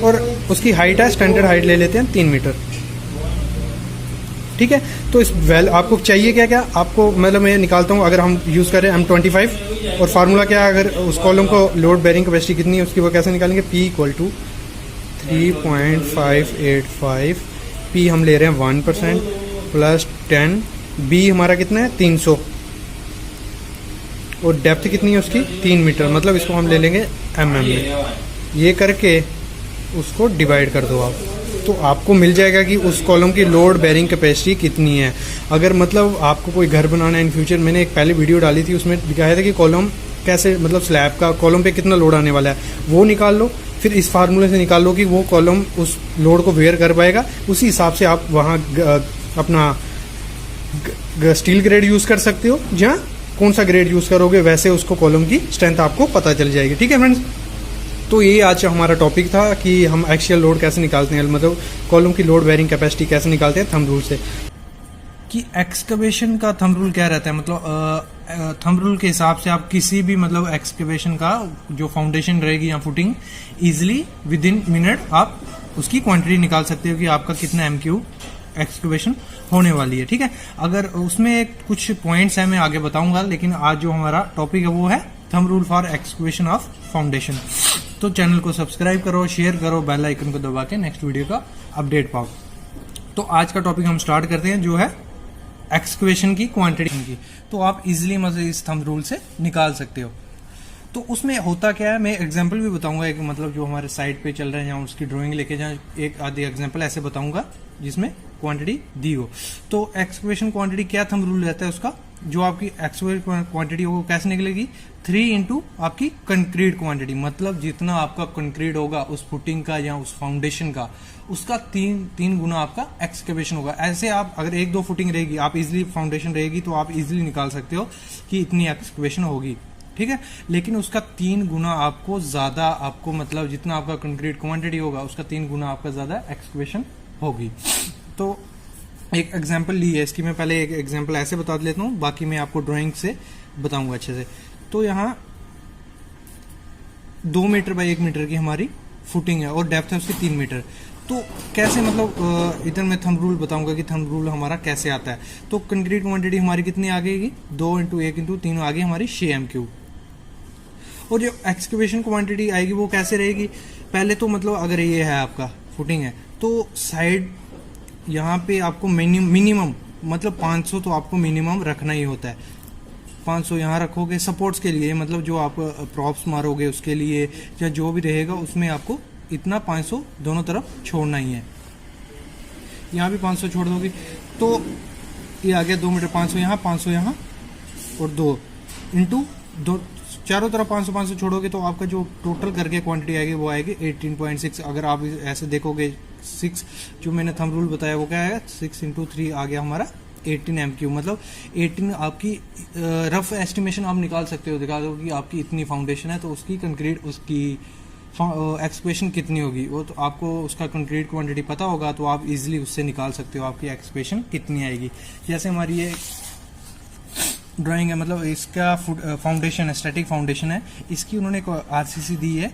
और उसकी हाइट है, स्टैंडर्ड हाइट ले लेते हैं 3 मीटर, ठीक है। तो इस आपको चाहिए क्या क्या आपको, मतलब मैं निकालता हूँ। अगर हम यूज़ करें M25 और फार्मूला क्या है, अगर उस कॉलम को लोड बेरिंग कैपेसिटी कितनी है उसकी, वो कैसे निकालेंगे, P = 3.585, P हम ले रहे हैं 1% प्लस 10, B हमारा कितना है 300 और डेप्थ कितनी है उसकी 3 मीटर, मतलब इसको हम ले लेंगे mm में। ये करके उसको डिवाइड कर दो आप, तो आपको मिल जाएगा कि उस कॉलम की लोड बेरिंग कैपेसिटी कितनी है। अगर मतलब आपको कोई घर बनाना है इन फ्यूचर, मैंने एक पहले वीडियो डाली थी उसमें दिखाया था कि कॉलम कैसे, मतलब स्लैब का कॉलम पे कितना लोड आने वाला है, वो निकाल लो। फिर इस फार्मूले से निकाल लो कि वो कॉलम उस लोड को वेयर कर पाएगा, उसी हिसाब से आप वहाँ अपना स्टील ग्रेड यूज़ कर सकते हो। जहाँ कौन सा ग्रेड यूज़ करोगे वैसे उसको कॉलम की स्ट्रेंथ आपको पता चल जाएगी, ठीक है फ्रेंड्स। तो ये आज हमारा टॉपिक था कि हम एक्सियल लोड कैसे निकालते हैं, मतलब कॉलम की लोड बेरिंग कैपेसिटी कैसे निकालते हैं थंब रूल से। कि एक्सकवेशन का थंब रूल क्या रहता है, मतलब थंब रूल के हिसाब से आप किसी भी मतलब एक्सकवेशन का जो फाउंडेशन रहेगी या footing easily with in minute आप उसकी क्वांटिटी निकाल सकते हो कि आपका कितना M3 एक्सकवेशन होने वाली है, ठीक है। अगर उसमें कुछ पॉइंट्स हैं मैं आगे बताऊंगा, लेकिन आज जो हमारा टॉपिक है वो है thumb rule for excavation of foundation. तो चैनल को सब्सक्राइब करो, शेयर करो, बेल आइकन को दबा के नेक्स्ट वीडियो का अपडेट पाओ। तो आज का टॉपिक हम स्टार्ट करते हैं जो है एक्सकवेशन की क्वांटिटी की। तो आप इजीली मतलब इस थंब रूल से निकाल सकते हो। तो उसमें होता क्या है, मैं एग्जांपल भी बताऊंगा एक, मतलब जो हमारे साइट पे चल रहे हैं या उसकी ड्राइंग लेके जाए, एक आधी एग्जांपल ऐसे बताऊंगा जिसमें क्वांटिटी दी हो। तो एक्सकवेशन क्वांटिटी क्या थंब रूल रहता है उसका, जो आपकी एक्सकवेशन क्वांटिटी हो कैसे निकलेगी, 3 इंटू आपकी कंक्रीट क्वांटिटी, मतलब जितना आपका कंक्रीट होगा उस फुटिंग का या उस फाउंडेशन का, उसका तीन गुना आपका एक्सकवेशन होगा। ऐसे आप अगर 1-2 फुटिंग रहेगी, आप इजिली फाउंडेशन रहेगी तो आप इजिली निकाल सकते हो कि इतनी एक्सकवेशन होगी, ठीक है। लेकिन उसका 3 गुना आपको ज्यादा, आपको मतलब जितना आपका कंक्रीट क्वांटिटी होगा उसका 3 गुना आपका ज्यादा एक्सकवेशन होगी। तो एक एग्जांपल ली है इसकी, मैं पहले एक एग्जांपल ऐसे बता देता हूँ, बाकी मैं आपको ड्राइंग से बताऊंगा अच्छे से। तो यहाँ 2 मीटर बाई 1 मीटर की हमारी फुटिंग है और डेप्थ है उसकी 3 मीटर। तो कैसे मतलब इधर मैं थंब रूल बताऊंगा कि थंब रूल हमारा कैसे आता है। तो कंक्रीट क्वांटिटी हमारी कितनी आ गई, 2 × 1 × 3 आ गई हमारी 6 m3। और जो एक्सकेवेशन क्वांटिटी आएगी वो कैसे रहेगी, पहले तो मतलब अगर ये है आपका फुटिंग है तो साइड यहाँ पे आपको मिनिमम मतलब 500 तो आपको मिनिमम रखना ही होता है। 500 यहाँ रखोगे सपोर्ट्स के लिए, मतलब जो आप प्रॉप्स मारोगे उसके लिए या जो भी रहेगा उसमें आपको इतना 500 दोनों तरफ छोड़ना ही है। यहाँ भी 500 छोड़ दोगे तो ये आ गया 2 मीटर। 500 यहाँ, 500 यहाँ और 2 इंटू 2, चारों तरफ 500 500 छोड़ोगे तो आपका जो टोटल करके क्वांटिटी आएगी वो आएगी 18.6। अगर आप ऐसे देखोगे 6 जो मैंने थंब रूल बताया वो क्या आएगा, 6 × 3 आ गया हमारा 18 m3। मतलब 18 आपकी रफ एस्टिमेशन आप निकाल सकते हो, दिखा दो कि आपकी इतनी फाउंडेशन है तो उसकी कंक्रीट उसकी एक्सपेक्टेशन कितनी होगी। वो तो आपको उसका कंक्रीट क्वांटिटी पता होगा तो आप इजीली उससे निकाल सकते हो आपकी एक्सपेक्टेशन कितनी आएगी। जैसे हमारी ये ड्राइंग है, मतलब इसका फाउंडेशन है, स्टैटिक फाउंडेशन है, इसकी उन्होंने आरसीसी दी है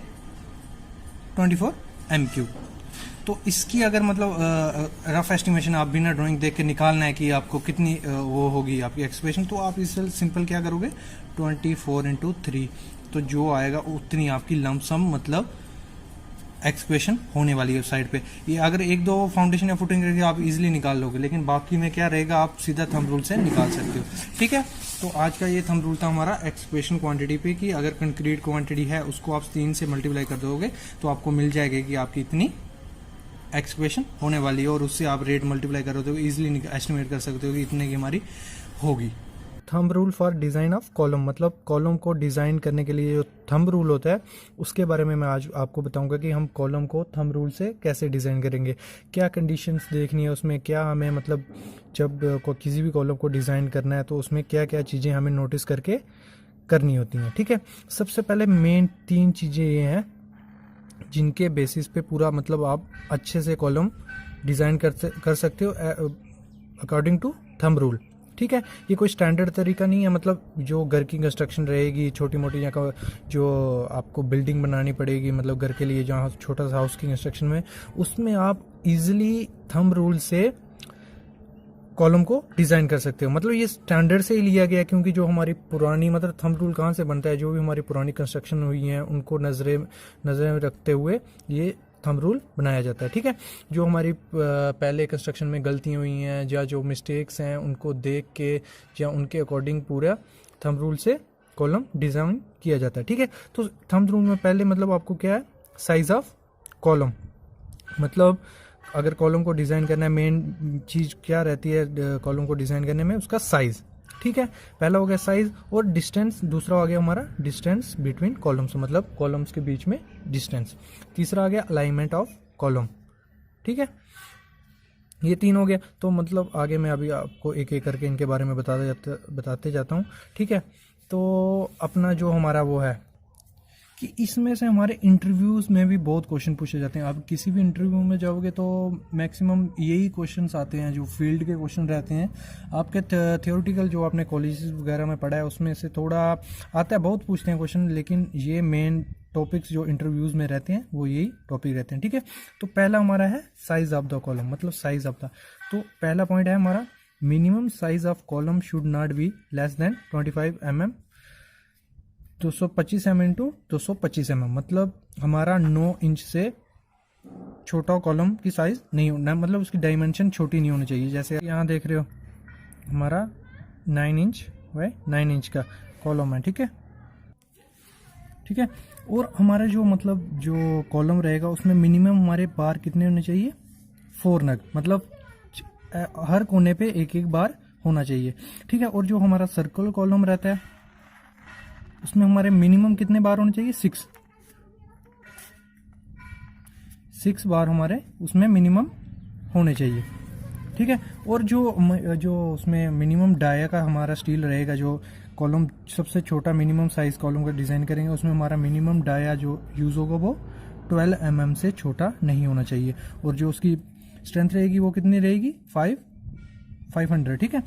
24 m3। तो इसकी अगर मतलब रफ एस्टिमेशन आप बिना ड्राइंग देख के निकालना है कि आपको कितनी वो होगी आपकी एक्सपेक्टेशन, तो आप इससे सिंपल क्या करोगे 24 × 3, तो जो आएगा उतनी आपकी लमसम मतलब एक्सपेक्टेशन होने वाली है उस साइड पे। ये अगर 1-2 फाउंडेशन या फुटिंग रहेगी आप इजीली निकाल लोगे, लेकिन बाकी में क्या रहेगा आप सीधा थंब रूल से निकाल सकते हो। ठीक है, तो आज का ये थंब रूल था हमारा एक्सपेक्टेशन क्वांटिटी पे कि अगर कंक्रीट क्वांटिटी है उसको आप 3 से मल्टीप्लाई कर दोगे तो आपको मिल जाएगा कि आपकी इतनी एक्सपेक्टेशन होने वाली है, और उससे आप रेट मल्टीप्लाई कर दो इजीली एस्टिमेट कर सकते हो कि इतने की हमारी होगी। Thumb rule for design of column, मतलब कॉलम को डिज़ाइन करने के लिए जो थंब रूल होता है उसके बारे में मैं आज आपको बताऊंगा कि हम कॉलम को थंब रूल से कैसे डिज़ाइन करेंगे, क्या कंडीशंस देखनी है उसमें, क्या हमें मतलब जब किसी भी कॉलम को डिज़ाइन करना है तो उसमें क्या क्या चीज़ें हमें नोटिस करके करनी होती हैं। ठीक है, सबसे पहले मेन 3 चीज़ें ये हैं जिनके बेसिस पे पूरा मतलब आप अच्छे से कॉलम डिज़ाइन कर सकते हो अकॉर्डिंग टू थंब रूल। ठीक है, ये कोई स्टैंडर्ड तरीका नहीं है, मतलब जो घर की कंस्ट्रक्शन रहेगी छोटी मोटी या जो आपको बिल्डिंग बनानी पड़ेगी मतलब घर के लिए जहाँ छोटा सा हाउस की कंस्ट्रक्शन में, उसमें आप इजीली थंब रूल से कॉलम को डिज़ाइन कर सकते हो। मतलब ये स्टैंडर्ड से ही लिया गया क्योंकि जो हमारी पुरानी मतलब थंब रूल कहाँ से बनता है, जो भी हमारी पुरानी कंस्ट्रक्शन हुई है उनको नज़र में रखते हुए ये थंब रूल बनाया जाता है। ठीक है, जो हमारी पहले कंस्ट्रक्शन में गलतियाँ हुई हैं या जो मिस्टेक्स हैं उनको देख के या उनके अकॉर्डिंग पूरा थंब रूल से कॉलम डिज़ाइन किया जाता है। ठीक है, तो थंब रूल में पहले मतलब आपको क्या है, साइज़ ऑफ कॉलम, मतलब अगर कॉलम को डिज़ाइन करना है मेन चीज़ क्या रहती है कॉलम को डिज़ाइन करने में, उसका साइज़। ठीक है, पहला हो गया साइज़, और डिस्टेंस दूसरा हो गया हमारा डिस्टेंस बिटवीन कॉलम्स, मतलब कॉलम्स के बीच में डिस्टेंस। तीसरा आ गया अलाइनमेंट ऑफ कॉलम। ठीक है, ये 3 हो गया। तो मतलब आगे मैं अभी आपको एक एक करके इनके बारे में बताते जाता हूँ। ठीक है, तो अपना जो हमारा वो है कि इसमें से हमारे इंटरव्यूज़ में भी बहुत क्वेश्चन पूछे जाते हैं। आप किसी भी इंटरव्यू में जाओगे तो मैक्सिमम यही क्वेश्चंस आते हैं जो फील्ड के क्वेश्चन रहते हैं। आपके थियोरेटिकल जो आपने कॉलेजेस वगैरह में पढ़ा है उसमें से थोड़ा आता है, बहुत पूछते हैं क्वेश्चन, लेकिन ये मेन टॉपिक्स जो इंटरव्यूज़ में रहते हैं वो यही टॉपिक रहते हैं। ठीक है, तो पहला हमारा है साइज़ ऑफ द कॉलम, मतलब साइज़ ऑफ द। तो पहला पॉइंट है हमारा minimum size of column should not be less than 25 mm, 225 mm × 225 mm, मतलब हमारा 9 इंच से छोटा कॉलम की साइज़ नहीं होना, मतलब उसकी डायमेंशन छोटी नहीं होनी चाहिए। जैसे यहाँ देख रहे हो हमारा 9 इंच व 9 इंच का कॉलम है। ठीक है, ठीक है, और हमारा जो मतलब जो कॉलम रहेगा उसमें मिनिमम हमारे बार कितने होने चाहिए, 4 नग, मतलब हर कोने पे एक एक बार होना चाहिए। ठीक है, और जो हमारा सर्कुलर कॉलम रहता है उसमें हमारे मिनिमम कितने बार होने चाहिए, 6 बार हमारे उसमें मिनिमम होने चाहिए। ठीक है, और जो उसमें मिनिमम डाया का हमारा स्टील रहेगा, जो कॉलम सबसे छोटा मिनिमम साइज कॉलम का डिज़ाइन करेंगे उसमें हमारा मिनिमम डाया जो यूज़ होगा वो 12 mm से छोटा नहीं होना चाहिए, और जो उसकी स्ट्रेंथ रहेगी वो कितनी रहेगी, 5 500, ठीक है।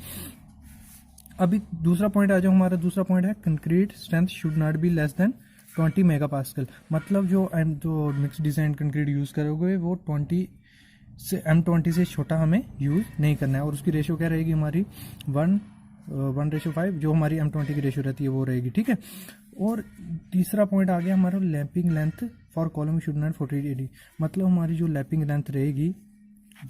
अभी दूसरा पॉइंट आ जाओ, हमारा दूसरा पॉइंट है concrete strength should not be less than 20 megapascal. मतलब जो मिक्स डिजाइन कंक्रीट यूज़ करोगे वो 20 से M20 से छोटा हमें यूज़ नहीं करना है। और उसकी रेशो क्या रहेगी हमारी 1:5, जो हमारी M20 की रेशो रहती है वो रहेगी, ठीक है। और तीसरा पॉइंट आ गया हमारा lapping length for column should not 48 मतलब हमारी जो लैपिंग लेंथ रहेगी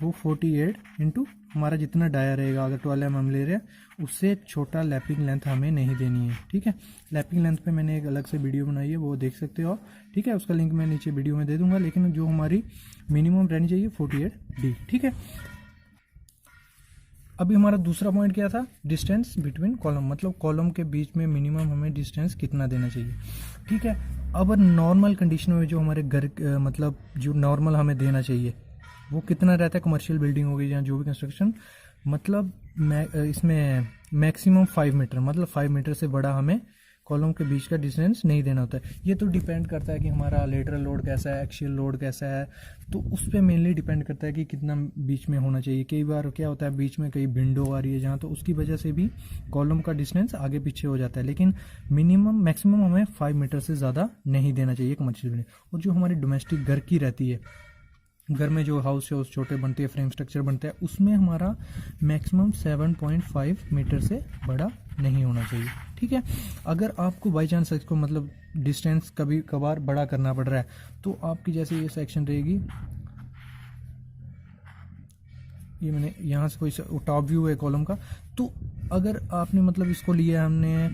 वो 48 इंटू हमारा जितना डाया रहेगा, अगर 12 mm ले रहे हैं उससे छोटा लैपिंग लेंथ हमें नहीं देनी है, ठीक है। लैपिंग लेंथ पे मैंने एक अलग से वीडियो बनाई है, वो देख सकते हो, ठीक है। उसका लिंक मैं नीचे वीडियो में दे दूंगा। लेकिन जो हमारी मिनिमम रहनी चाहिए 48D, ठीक है। अभी हमारा दूसरा पॉइंट क्या था, डिस्टेंस बिटवीन कॉलम, मतलब कॉलम के बीच में मिनिमम हमें डिस्टेंस कितना देना चाहिए, ठीक है। अब नॉर्मल कंडीशन में जो हमारे घर मतलब जो नॉर्मल हमें देना चाहिए वो कितना रहता है, कमर्शियल बिल्डिंग होगी या जो भी कंस्ट्रक्शन, मतलब इसमें मैक्सिमम 5 मीटर, मतलब 5 मीटर से बड़ा हमें कॉलम के बीच का डिस्टेंस नहीं देना होता है। ये तो डिपेंड करता है कि हमारा लेटरल लोड कैसा है, एक्शियल लोड कैसा है, तो उस पर मेनली डिपेंड करता है कि कितना बीच में होना चाहिए। कई बार क्या होता है बीच में कई विंडो आ रही है जहाँ, तो उसकी वजह से भी कॉलम का डिस्टेंस आगे पीछे हो जाता है। लेकिन मैक्सिमम हमें 5 मीटर से ज़्यादा नहीं देना चाहिए कमर्शियल बिल्डिंग। और जो हमारी डोमेस्टिक घर की रहती है, घर में जो हाउस छोटे बनते हैं, फ्रेम स्ट्रक्चर बनता है, उसमें हमारा मैक्सिमम 7.5 मीटर से बड़ा नहीं होना चाहिए, ठीक है। अगर आपको बाई चांस इसको मतलब डिस्टेंस कभी कभार बड़ा करना पड़ रहा है तो आपकी जैसे ये सेक्शन रहेगी, ये मैंने यहाँ से कोई टॉप व्यू है कॉलम का, तो अगर आपने मतलब इसको लिया हमने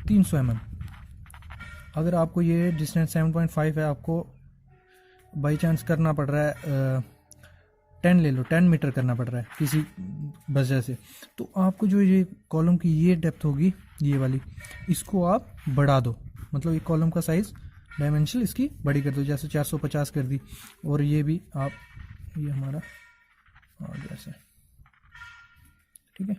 300 mm, अगर आपको ये डिस्टेंस 7.5 है, आपको बाई चांस करना पड़ रहा है 10 ले लो, 10 मीटर करना पड़ रहा है किसी वजह से, तो आपको जो ये कॉलम की ये डेप्थ होगी ये वाली, इसको आप बढ़ा दो, मतलब ये कॉलम का साइज डायमेंशन इसकी बड़ी कर दो, जैसे 450 कर दी। और ये भी आप, ये हमारा आ गया ऐसे, ठीक है।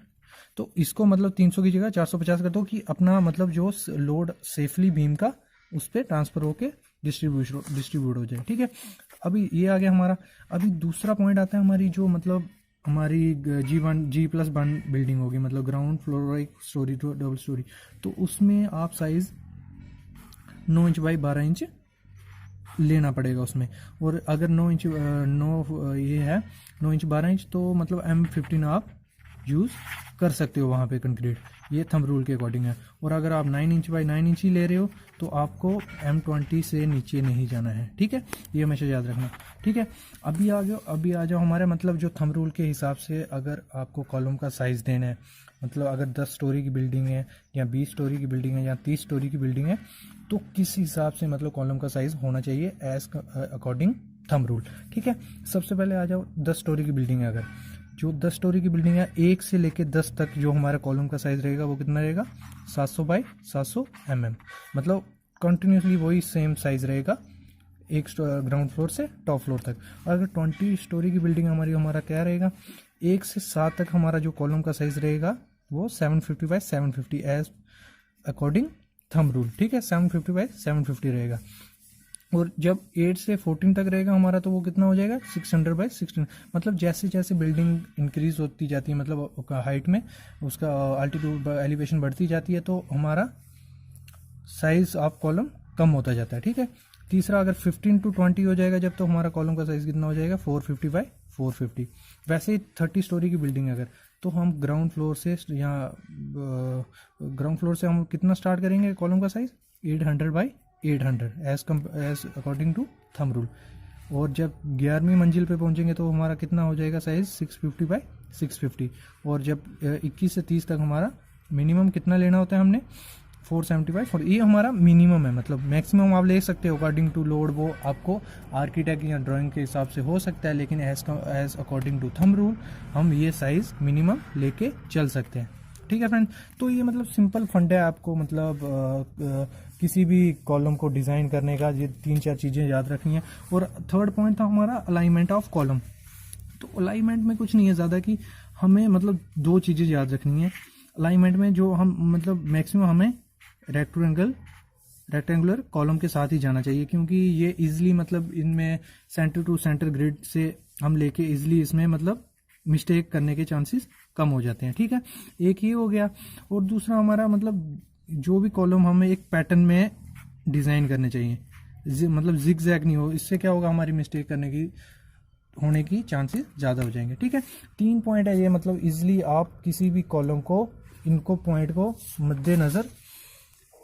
तो इसको मतलब 300 की जगह 450 कर दो कि अपना मतलब जो लोड सेफली बीम का उस पर ट्रांसफर होके डिस्ट्रीब्यूट हो जाए, ठीक है। अभी ये आ गया हमारा। अभी दूसरा पॉइंट आता है हमारी जो मतलब हमारी G+1 बिल्डिंग होगी, मतलब ग्राउंड फ्लोर, एक स्टोरी टू डबल स्टोरी, तो उसमें आप साइज 9 इंच बाई 12 इंच लेना पड़ेगा उसमें। और अगर 9 इंच 9 इंच 12 इंच तो मतलब M15 आप यूज़ कर सकते हो वहाँ पे कंक्रीट, ये थंब रूल के अकॉर्डिंग है। और अगर आप 9 इंच बाई 9 इंच ही ले रहे हो तो आपको M20 से नीचे नहीं जाना है, ठीक है, ये हमेशा याद रखना, ठीक है। अभी आ जाओ हमारे मतलब जो थंब रूल के हिसाब से अगर आपको कॉलम का साइज़ देना है, मतलब अगर 10 स्टोरी की बिल्डिंग है या 20 स्टोरी की बिल्डिंग है या 30 स्टोरी की बिल्डिंग है, तो किस हिसाब से मतलब कॉलम का साइज़ होना चाहिए एज अकॉर्डिंग थंब रूल, ठीक है। सबसे पहले आ जाओ 10 स्टोरी की बिल्डिंग है, अगर जो 10 स्टोरी की बिल्डिंग है 1 से लेके 10 तक जो हमारा कॉलम का साइज रहेगा वो कितना रहेगा 700 बाई 700 mm, मतलब कंटिन्यूसली वही सेम साइज रहेगा एक ग्राउंड फ्लोर से टॉप फ्लोर तक। अगर 20 स्टोरी की बिल्डिंग हमारा क्या रहेगा, 1 से 7 तक हमारा जो कॉलम का साइज रहेगा वो 750 by 750 as according thumb rule, ठीक है, 750 बाई 750 रहेगा। और जब 8 से 14 तक रहेगा हमारा तो वो कितना हो जाएगा 600 बाई 16, मतलब जैसे जैसे बिल्डिंग इंक्रीज होती जाती है, मतलब हाइट में उसका अल्टीट्यूड एलिवेशन बढ़ती जाती है, तो हमारा साइज ऑफ कॉलम कम होता जाता है, ठीक है। तीसरा अगर 15 to 20 हो जाएगा जब, तो हमारा कॉलम का साइज कितना हो जाएगा 450 बाई 450। वैसे ही 30 स्टोरी की बिल्डिंग अगर, तो हम ग्राउंड फ्लोर से या ग्राउंड फ्लोर से हम कितना स्टार्ट करेंगे कॉलम का size 800 by 800 as according to thumb rule. और जब 11वीं मंजिल पे पहुंचेंगे तो हमारा कितना हो जाएगा साइज 650 बाई 650। और जब 21 से 30 तक हमारा मिनिमम कितना लेना होता है हमने 475 4, ये हमारा मिनिमम है, मतलब मैक्सिमम आप ले सकते हो अकॉर्डिंग टू लोड, वो आपको आर्किटेक्ट या ड्राइंग के हिसाब से हो सकता है, लेकिन as according to thumb rule हम ये साइज मिनिमम लेके चल सकते हैं, ठीक है फ्रेंड। तो ये मतलब सिंपल फंड है आपको, मतलब किसी भी कॉलम को डिज़ाइन करने का ये 3-4 चीज़ें याद रखनी है। और थर्ड पॉइंट था हमारा अलाइनमेंट ऑफ कॉलम। तो अलाइनमेंट में कुछ नहीं है ज़्यादा कि हमें मतलब 2 चीज़ें याद रखनी है अलाइनमेंट में, जो हम मतलब मैक्सिमम हमें रेक्टेंगुलर कॉलम के साथ ही जाना चाहिए, क्योंकि ये इजीली मतलब इनमें सेंटर टू सेंटर ग्रिड से हम लेके इजीली इसमें मतलब मिस्टेक करने के चांसेस कम हो जाते हैं। ठीक है, एक ये हो गया। और दूसरा हमारा मतलब जो भी कॉलम हमें एक पैटर्न में डिज़ाइन करने चाहिए, मतलब जिग जैग नहीं हो। इससे क्या होगा, हमारी मिस्टेक होने की चांसेस ज़्यादा हो जाएंगे। ठीक है, 3 पॉइंट है ये, मतलब इजीली आप किसी भी कॉलम को, इनको पॉइंट को मद्देनज़र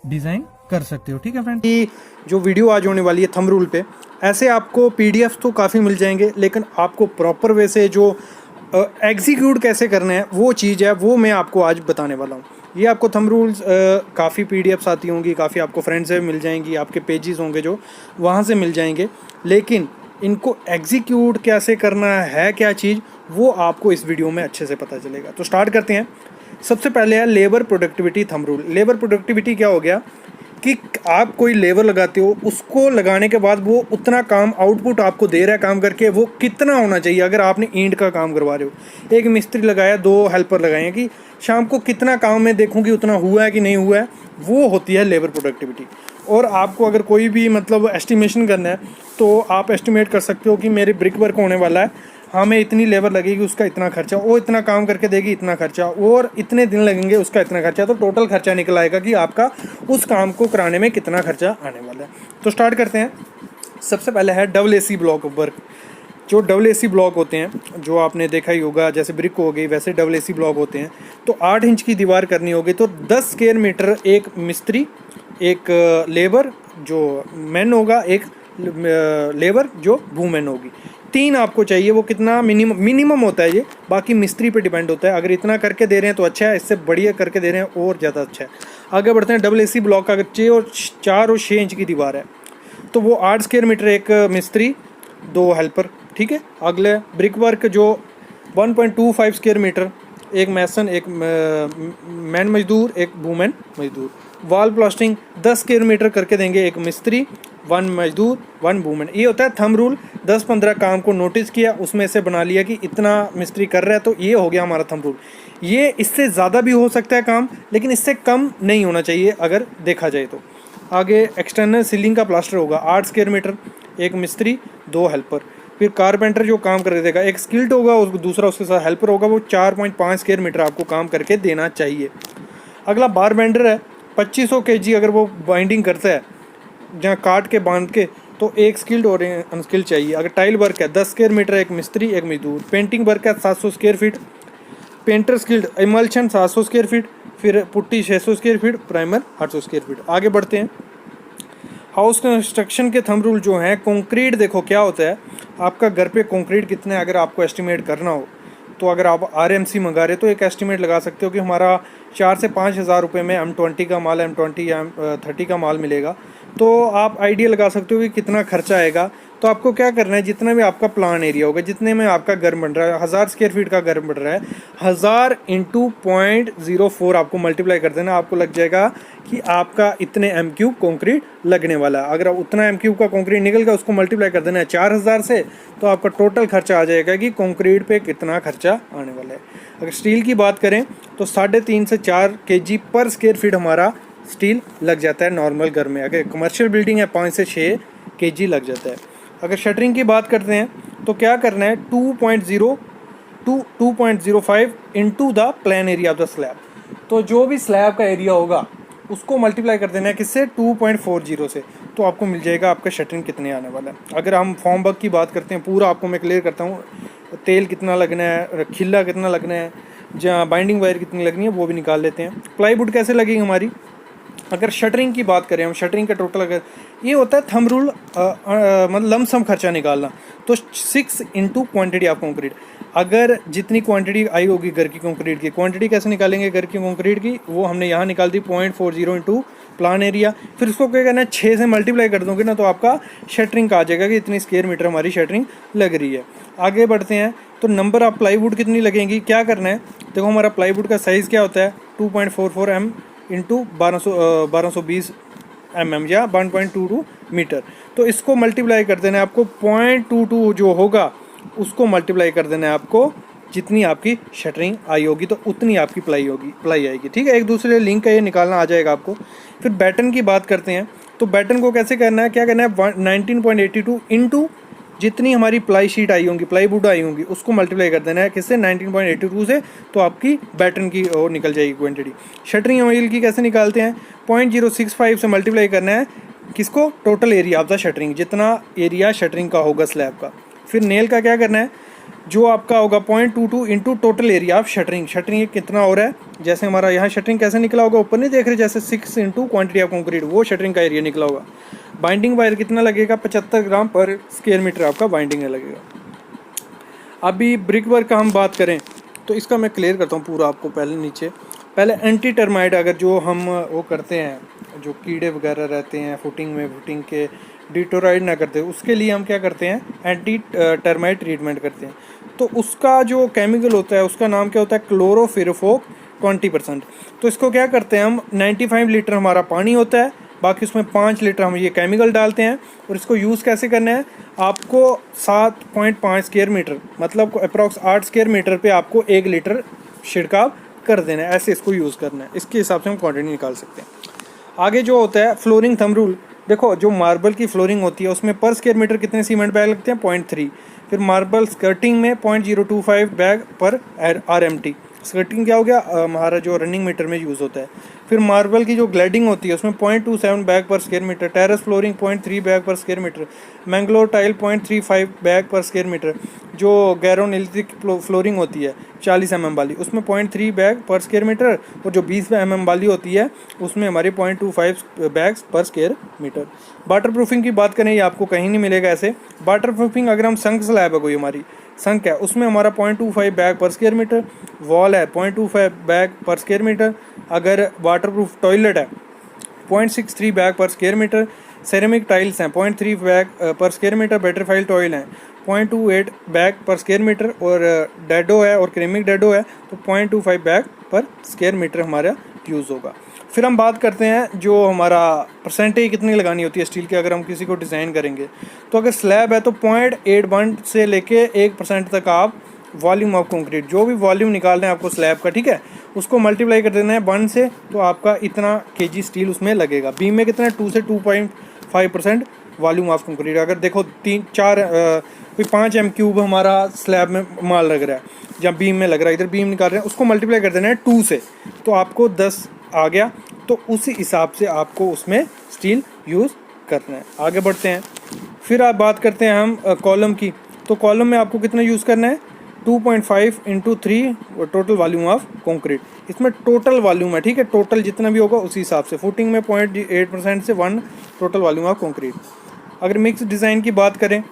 डिज़ाइन कर सकते हो। ठीक है फ्रेंड, कि जो वीडियो आज होने वाली है थंब रूल पे, ऐसे आपको पीडीएफ तो काफ़ी मिल जाएंगे, लेकिन आपको प्रॉपर वे से जो एग्जीक्यूट कैसे करना है वो चीज़ है, वो मैं आपको आज बताने वाला हूँ। ये आपको थंब रूल्स काफ़ी पीडीएफ्स आती होंगी, काफ़ी आपको फ्रेंड से मिल जाएंगी, आपके पेजेस होंगे जो वहाँ से मिल जाएंगे, लेकिन इनको एग्जीक्यूट कैसे करना है, क्या चीज़, वो आपको इस वीडियो में अच्छे से पता चलेगा। तो स्टार्ट करते हैं। सबसे पहले है labour productivity thumb rule. Labour productivity क्या हो गया कि आप कोई लेबर लगाते हो, उसको लगाने के बाद वो उतना काम आउटपुट आपको दे रहा है काम करके, वो कितना होना चाहिए। अगर आपने ईंट का काम करवा रहे हो, एक मिस्त्री लगाया, 2 हेल्पर लगाए हैं, कि शाम को कितना काम मैं देखूँ कि उतना हुआ है कि नहीं हुआ है, वो होती है लेबर प्रोडक्टिविटी। और आपको अगर कोई भी मतलब एस्टिमेशन करना है, तो आप एस्टिमेट कर सकते हो कि मेरे ब्रिक वर्क होने वाला है, हमें इतनी लेबर लगेगी, उसका इतना खर्चा, वो इतना काम करके देगी, इतना खर्चा, और इतने दिन लगेंगे, उसका इतना खर्चा। तो टोटल खर्चा निकल आएगा कि आपका उस काम को कराने में कितना खर्चा आने वाला है। तो स्टार्ट करते हैं। सबसे पहले है डबल एसी ब्लॉक वर्क। जो डबल एसी ब्लॉक होते हैं, जो आपने देखा ही होगा, जैसे ब्रिक हो गई वैसे डबल एसी ब्लॉक होते हैं। तो 8 इंच की दीवार करनी होगी, तो 10 स्क्वायर मीटर एक मिस्त्री, एक लेबर जो मैन होगा, एक लेबर जो वूमेन होगी, 3 आपको चाहिए। वो कितना मिनिमम होता है ये, बाकी मिस्त्री पे डिपेंड होता है। अगर इतना करके दे रहे हैं तो अच्छा है, इससे बढ़िया करके दे रहे हैं और ज़्यादा अच्छा है। आगे बढ़ते हैं। डबल एसी ब्लॉक का अगर 4 और 6 इंच की दीवार है, तो वो 8 स्क्वायर मीटर एक मिस्त्री, 2 हेल्पर। ठीक है, अगले ब्रिक वर्क जो 1.25 स्क्वायर मीटर, एक मैसन, एक मैन मजदूर, एक वूमेन मजदूर। वॉल प्लास्टिंग 10 स्क्वायर मीटर करके देंगे, एक मिस्त्री, 1 मजदूर, 1 वूमेन। ये होता है थंब रूल। 10-15 काम को नोटिस किया, उसमें से बना लिया कि इतना मिस्त्री कर रहा है, तो ये हो गया हमारा थंब रूल। ये इससे ज़्यादा भी हो सकता है काम, लेकिन इससे कम नहीं होना चाहिए अगर देखा जाए तो। आगे एक्सटर्नल सीलिंग का प्लास्टर होगा 8 स्क्वायर मीटर, एक मिस्त्री, 2 हेल्पर। फिर कारपेंटर जो काम कर देगा, एक स्किल्ड होगा, उसको दूसरा उसके साथ हेल्पर होगा, वो 4.5 स्क्वायर मीटर आपको काम करके देना चाहिए। अगला बार बेंडर है, 2500 kg अगर वो बाइंडिंग करता है जहाँ काट के बांध के, तो एक स्किल्ड और अनस्किल्ड चाहिए। अगर टाइल वर्क है 10 स्क्वायर मीटर, एक मिस्त्री, एक मजदूर। पेंटिंग वर्क है 700 square feet, painter skilled. Emulsion 700 square feet, फिर putty 600 square feet, primer 800 square feet. आगे बढ़ते हैं। हाउस कंस्ट्रक्शन के थंब रूल जो हैं, कंक्रीट देखो क्या होता है, आपका घर पे कंक्रीट कितने अगर आपको एस्टिमेट करना हो, तो अगर आप आरएमसी मंगा रहे हो तो एक एस्टिमेट लगा सकते हो कि हमारा 4 से 5 हज़ार रुपये में M20 का माल, M20 या M30 का माल मिलेगा। तो आप आइडिया लगा सकते हो कि कितना खर्चा आएगा। तो आपको क्या करना है, जितना भी आपका प्लान एरिया होगा, जितने में आपका घर बन रहा है, 1000 स्क्वायर फीट का घर बन रहा है, 1000 इंटू 0.04 आपको मल्टीप्लाई कर देना, आपको लग जाएगा कि आपका इतने M3 कंक्रीट लगने वाला है। अगर उतना M3 का कंक्रीट निकल गया, उसको मल्टीप्लाई कर देना है 4000 से, तो आपका टोटल खर्चा आ जाएगा कि कंक्रीट पे कितना खर्चा आने वाला है। अगर स्टील की बात करें तो 3.5 से 4 kg पर स्क्वायर फीट हमारा स्टील लग जाता है नॉर्मल घर में। अगर कमर्शियल बिल्डिंग है 5 से 6 kg लग जाता है। अगर शटरिंग की बात करते हैं तो क्या करना है, 2.05 into the plan area of the slab. तो जो भी स्लैब का एरिया होगा उसको मल्टीप्लाई कर देना है किससे, 2.40 से, तो आपको मिल जाएगा आपका शटरिंग कितने आने वाला है। अगर हम फॉर्म वर्क की बात करते हैं, पूरा आपको मैं क्लियर करता हूँ, तेल कितना लगना है, खिल्ला कितना लगना है, जहाँ बाइंडिंग वायर कितनी लगनी है वो भी निकाल लेते हैं। प्लाईवुड कैसे लगेगी हमारी, अगर शटरिंग की बात करें हम, शटरिंग का टोटल अगर ये होता है थंब रूल, मतलब लमसम खर्चा निकालना, तो 6 इंटू क्वान्टिटी ऑफ कंक्रीट। अगर जितनी क्वांटिटी आई होगी घर की कंक्रीट की, क्वांटिटी कैसे निकालेंगे घर की कंक्रीट की, वो हमने यहाँ निकाल दी 0.40 इंटू प्लान एरिया। फिर उसको क्या करना है, 6 से मल्टीप्लाई कर दोगे ना, तो आपका शटरिंग का आ जाएगा कि इतनी स्क्वायर मीटर हमारी शटरिंग लग रही है। आगे बढ़ते हैं तो नंबर ऑफ प्लाईवुड कितनी लगेंगी, क्या करना है, देखो हमारा प्लाईवुड का साइज़ क्या होता है, 2.44 m इंटू 1220 mm या 1.22 मीटर। तो इसको मल्टीप्लाई कर देना है आपको, 0.22 जो होगा उसको मल्टीप्लाई कर देना है आपको, जितनी आपकी शटरिंग आई होगी तो उतनी आपकी प्लाई आएगी। ठीक है, एक दूसरे लिंक का ये निकालना आ जाएगा आपको। फिर बैटन की बात करते हैं तो बैटन को कैसे करना है, क्या करना है, 19.82 इंटू जितनी हमारी प्लाई शीट आई होंगी, प्लाई वुड आई होंगी, उसको मल्टीप्लाई कर देना है किससे, 19.82 से, तो आपकी बैटन की और निकल जाएगी क्वांटिटी। शटरिंग ऑयल की कैसे निकालते हैं, 0.065 से मल्टीप्लाई करना है किसको, total area of the shuttering, जितना एरिया शटरिंग का होगा स्लैब का। फिर नेल का क्या करना है, जो आपका होगा 0.22 into total area of shuttering. Shuttering कितना हो रहा है, जैसे हमारा यहाँ शटरिंग कैसे निकला होगा, ऊपर नहीं देख रहे, जैसे 6 इंटू क्वान्टिटी ऑफ कंक्रीट, वो शटरिंग का एरिया निकला होगा। बाइंडिंग वायर कितना लगेगा, 75 ग्राम पर स्क्वायर मीटर आपका बाइंडिंग लगेगा। अभी ब्रिक वर्क का हम बात करें तो इसका मैं क्लियर करता हूँ पूरा आपको। पहले एंटी टर्माइट, अगर जो हम वो करते हैं, जो कीड़े वगैरह रहते हैं फुटिंग के डिटोराइड ना करते, उसके लिए हम क्या करते हैं, एंटी टर्माइट ट्रीटमेंट करते हैं। तो उसका जो केमिकल होता है उसका नाम क्या होता है, क्लोरोफिरिफोक 20%। तो इसको क्या करते हैं हम, 95 लीटर हमारा पानी होता है, बाकी उसमें 5 लीटर हम ये केमिकल डालते हैं। और इसको यूज़ कैसे करना है, आपको 7.5 स्क्वायर मीटर, मतलब अप्रॉक्स 8 स्क्वायर मीटर पे आपको 1 लीटर छिड़काव कर देना है, ऐसे इसको यूज़ करना है। इसके हिसाब से हम क्वांटिटी निकाल सकते हैं। आगे जो होता है फ्लोरिंग थंब रूल, देखो जो मार्बल की फ्लोरिंग होती है उसमें पर स्क्वायर मीटर कितने सीमेंट बैग लगते हैं, 0.3। फिर मार्बल स्कर्टिंग में 0.025 बैग पर RMT। स्कर्टिंग क्या हो गया, हमारा जो रनिंग मीटर में यूज़ होता है। फिर मार्बल की जो ग्लेडिंग होती है उसमें 0.27 bag per square metre. Terrace flooring 0.3 bag per square metre. Mangalore tile 0.35 bag per square metre. जो गैरोनिलिथिक फ्लोरिंग होती है 40 mm वाली, उसमें 0.3 बैग पर स्क्वायर मीटर। और जो 20 mm वाली होती है उसमें हमारी 0.25 बैग्स पर स्क्वायर मीटर। वाटर प्रूफिंग की बात करें, ये आपको कहीं नहीं मिलेगा ऐसे। वाटर प्रूफिंग अगर हम संक स्लैब है, कोई हमारी संक है, उसमें हमारा 0.25 bag per square metre. Wall है 0.25 बैग पर स्क्वायर मीटर। अगर वाटरप्रूफ टॉयलेट है 0.63 bag per square metre. Ceramic tiles हैं 0.3 bag per square metre. बैटरीफाइल toil हैं 0.28 बैग पर स्क्वायर मीटर। और डेडो है और क्रेमिक डेडो है तो 0.25 बैग पर स्क्वायर मीटर हमारा यूज़ होगा। फिर हम बात करते हैं जो हमारा परसेंटेज कितनी लगानी होती है स्टील के, अगर हम किसी को डिज़ाइन करेंगे। तो अगर स्लैब है तो 0.81 से लेके 1% तक आप वॉल्यूम ऑफ कंक्रीट, जो भी वॉल्यूम निकालना है आपको स्लैब का, ठीक है, उसको मल्टीप्लाई कर देना है 1 से, तो आपका इतना केजी स्टील उसमें लगेगा। बीम में कितना है, 2 से 2.5% वॉल्यूम ऑफ कंक्रीट। अगर देखो 5 m³ हमारा स्लैब में माल लग रहा है, जहाँ बीम में लग रहा है, इधर बीम निकाल रहे हैं, उसको मल्टीप्लाई कर देना है 2 से, तो आपको 10 आ गया। तो उसी हिसाब से आपको उसमें स्टील यूज़ करना है। आगे बढ़ते हैं। फिर आप बात करते हैं हम कॉलम की। तो कॉलम में आपको कितना यूज़ करना है, 2.5 × 3 टोटल वॉल्यूम ऑफ कंक्रीट। इसमें टोटल वॉल्यूम है, ठीक है, टोटल जितना भी होगा उसी हिसाब से। फुटिंग में 0.8% से 1 टोटल वॉल्यूम ऑफ कंक्रीट। अगर मिक्स डिज़ाइन की बात करें,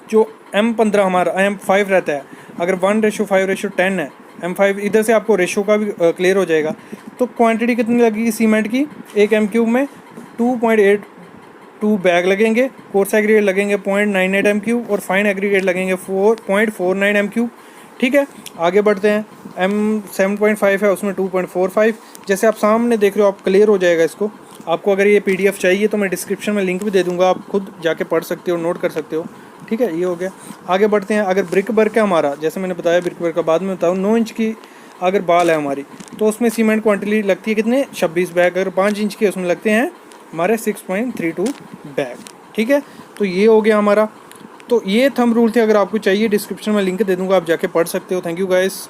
जो M15 हमारा M5 रहता है, अगर 1:5:10 है, M5 इधर से आपको रेशो का भी क्लियर हो जाएगा। तो क्वांटिटी कितनी लगेगी सीमेंट की, 1 m³ में 2.82 बैग लगेंगे। कोर्स एग्रीगेट लगेंगे 0.98 m³ और फाइन एग्रीगेट लगेंगे 0.49 m³। ठीक है, आगे बढ़ते हैं। M7.5 है, उसमें 2.45। जैसे आप सामने देख रहे हो, आप क्लियर हो जाएगा इसको। आपको अगर ये PDF चाहिए तो मैं डिस्क्रिप्शन में लिंक भी दे दूंगा, आप खुद जाके पढ़ सकते हो, नोट कर सकते हो। ठीक है, ये हो गया। आगे बढ़ते हैं। अगर ब्रिक वर्क है हमारा, जैसे मैंने बताया ब्रिक वर्क का बाद में बताऊँ, 9 इंच की अगर बाल है हमारी, तो उसमें सीमेंट क्वांटिटी लगती है कितने, 26 बैग। अगर 5 इंच के उसमें लगते हैं हमारे 6.32 बैग। ठीक है, तो ये हो गया हमारा। तो ये थंब रूल थे, अगर आपको चाहिए डिस्क्रिप्शन में लिंक दे दूंगा, आप जाके पढ़ सकते हो। Thank you guys.